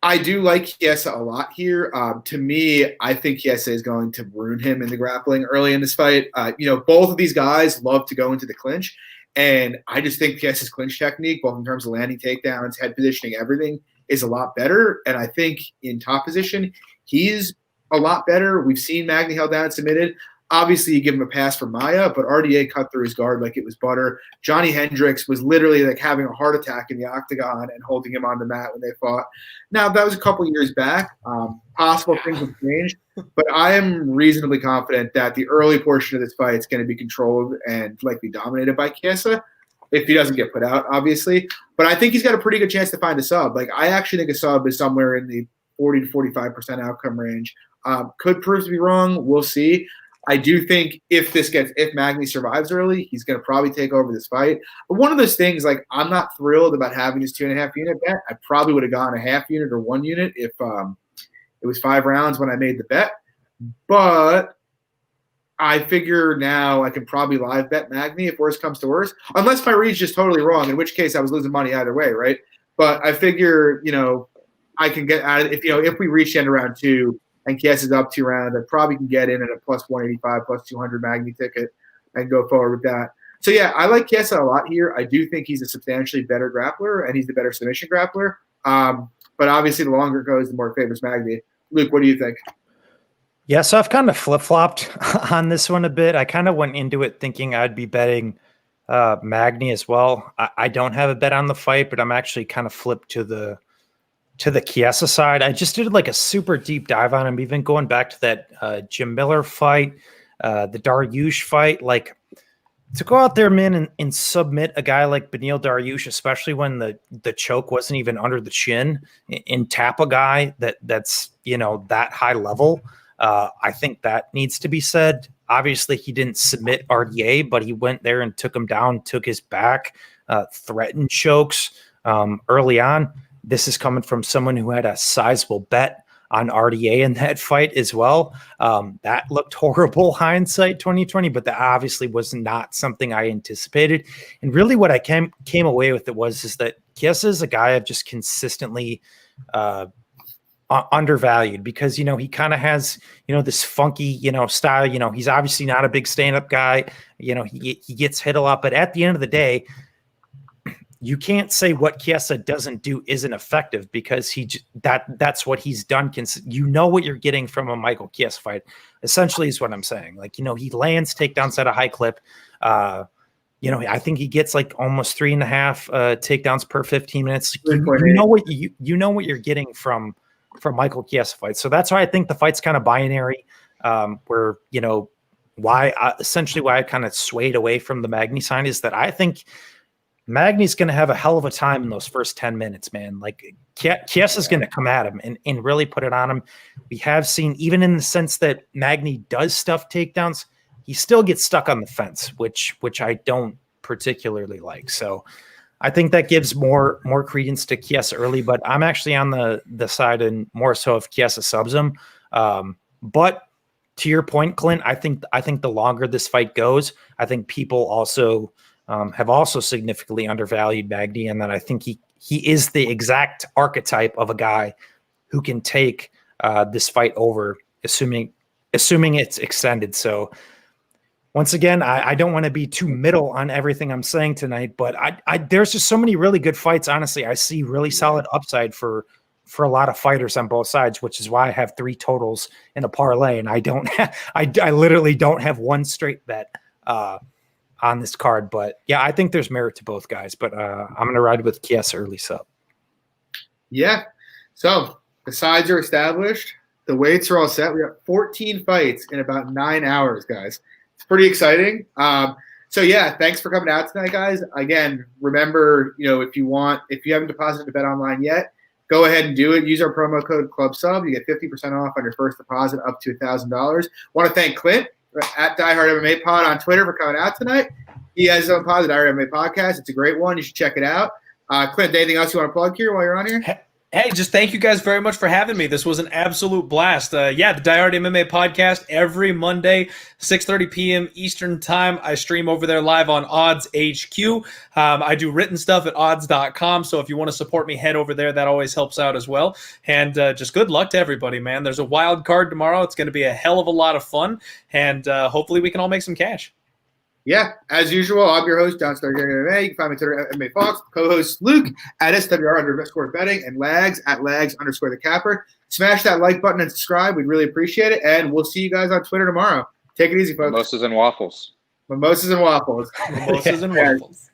I do like Chiesa a lot here. To me, I think Chiesa is going to ruin him in the grappling early in this fight. Both of these guys love to go into the clinch, and I just think Chiesa's clinch technique, both in terms of landing takedowns, head positioning, everything, is a lot better. And I think in top position, he's a lot better. We've seen Magny held down and submitted. Obviously, you give him a pass for Maya, but RDA cut through his guard like it was butter. Johnny Hendricks was literally like having a heart attack in the octagon and holding him on the mat when they fought. Now, that was a couple years back. Possible things have changed, but I am reasonably confident that the early portion of this fight is going to be controlled and likely dominated by Chiesa, if he doesn't get put out, obviously. But I think he's got a pretty good chance to find a sub. Like, I actually think a sub is somewhere in the 40 to 45% outcome range. Could prove to be wrong. We'll see. I do think if Magny survives early, he's going to probably take over this fight. But one of those things, like, I'm not thrilled about having this 2.5 unit bet. I probably would have gone a half unit or 1 unit if it was 5 rounds when I made the bet. But I figure now I can probably live bet Magny if worse comes to worse, unless my read's just totally wrong, in which case I was losing money either way, right? But I figure, I can get out of it. If we reach the end of round 2, and Chiesa's up 2 rounds, I probably can get in at a plus 185, plus 200 Magny ticket and go forward with that. So, yeah, I like Chiesa a lot here. I do think he's a substantially better grappler, and he's the better submission grappler. But obviously, the longer it goes, the more it favors Magny. Luke, what do you think? Yeah, so I've kind of flip-flopped on this one a bit. I kind of went into it thinking I'd be betting Magny as well. I don't have a bet on the fight, but I'm actually kind of flipped to the Chiesa side. I just did like a super deep dive on him, even going back to that Jim Miller fight, the Dariush fight. Like, to go out there, man, and submit a guy like Beneil Dariush, especially when the choke wasn't even under the chin, and tap a guy that's that high level. I think that needs to be said. Obviously, he didn't submit RDA, but he went there and took him down, took his back, threatened chokes early on. This is coming from someone who had a sizable bet on RDA in that fight as well. That looked horrible, hindsight 2020, but that obviously was not something I anticipated. And really what I came away with is that Chiesa is a guy I've just consistently undervalued because, he kind of has, this funky, style. He's obviously not a big stand-up guy. He gets hit a lot, but at the end of the day, you can't say what Chiesa doesn't do isn't effective because that's what he's done. What you're getting from a Michael Chiesa fight, essentially, is what I'm saying. Like, he lands takedowns at a high clip. I think he gets like almost 3.5 takedowns per 15 minutes. You know what you're getting from Michael Chiesa fights. So that's why I think the fight's kind of binary. Where why I kind of swayed away from the Magny sign is that I think Magny's going to have a hell of a time in those first 10 minutes, man. Like, Chiesa's going to come at him and really put it on him. We have seen, even in the sense that Magny does stuff takedowns, he still gets stuck on the fence, which I don't particularly like. So I think that gives more credence to Chiesa early, but I'm actually on the side and more so if Chiesa subs him. But to your point, Clint, I think the longer this fight goes, I think people also have also significantly undervalued Magny, and that I think he is the exact archetype of a guy who can take this fight over, assuming assuming it's extended. So once again, I don't want to be too middle on everything I'm saying tonight, but I there's just so many really good fights. Honestly, I see really solid upside for a lot of fighters on both sides, which is why I have 3 totals in a parlay, and I don't have, I literally don't have one straight bet on this card. But yeah, I think there's merit to both guys, but I'm going to ride with Chiesa early sub. Yeah. So the sides are established. The weights are all set. We got 14 fights in about 9 hours, guys. It's pretty exciting. So yeah, thanks for coming out tonight, guys. Again, remember, if you haven't deposited to Bet Online yet, go ahead and do it. Use our promo code CLUBSUB. You get 50% off on your first deposit up to $1,000. Want to thank Clint at DiehardMMA Pod on Twitter for coming out tonight. He has his own pod, the DiehardMMA Podcast. It's a great one. You should check it out. Clint, anything else you want to plug here while you're on here? Hey, just thank you guys very much for having me. This was an absolute blast. The DiehardMMA Podcast every Monday, 6:30 p.m. Eastern Time. I stream over there live on Odds HQ. I do written stuff at odds.com, so if you want to support me, head over there. That always helps out as well. And just good luck to everybody, man. There's a wild card tomorrow. It's going to be a hell of a lot of fun, and hopefully we can all make some cash. Yeah, as usual, I'm your host, John MMA. You can find me on Twitter at MMA Fox, co-host Luke at SWR_betting, and Lags at Lags_the Capper. Smash that like button and subscribe. We'd really appreciate it. And we'll see you guys on Twitter tomorrow. Take it easy, folks. Mimosas and waffles. Mimosas and waffles. Mimosas and waffles.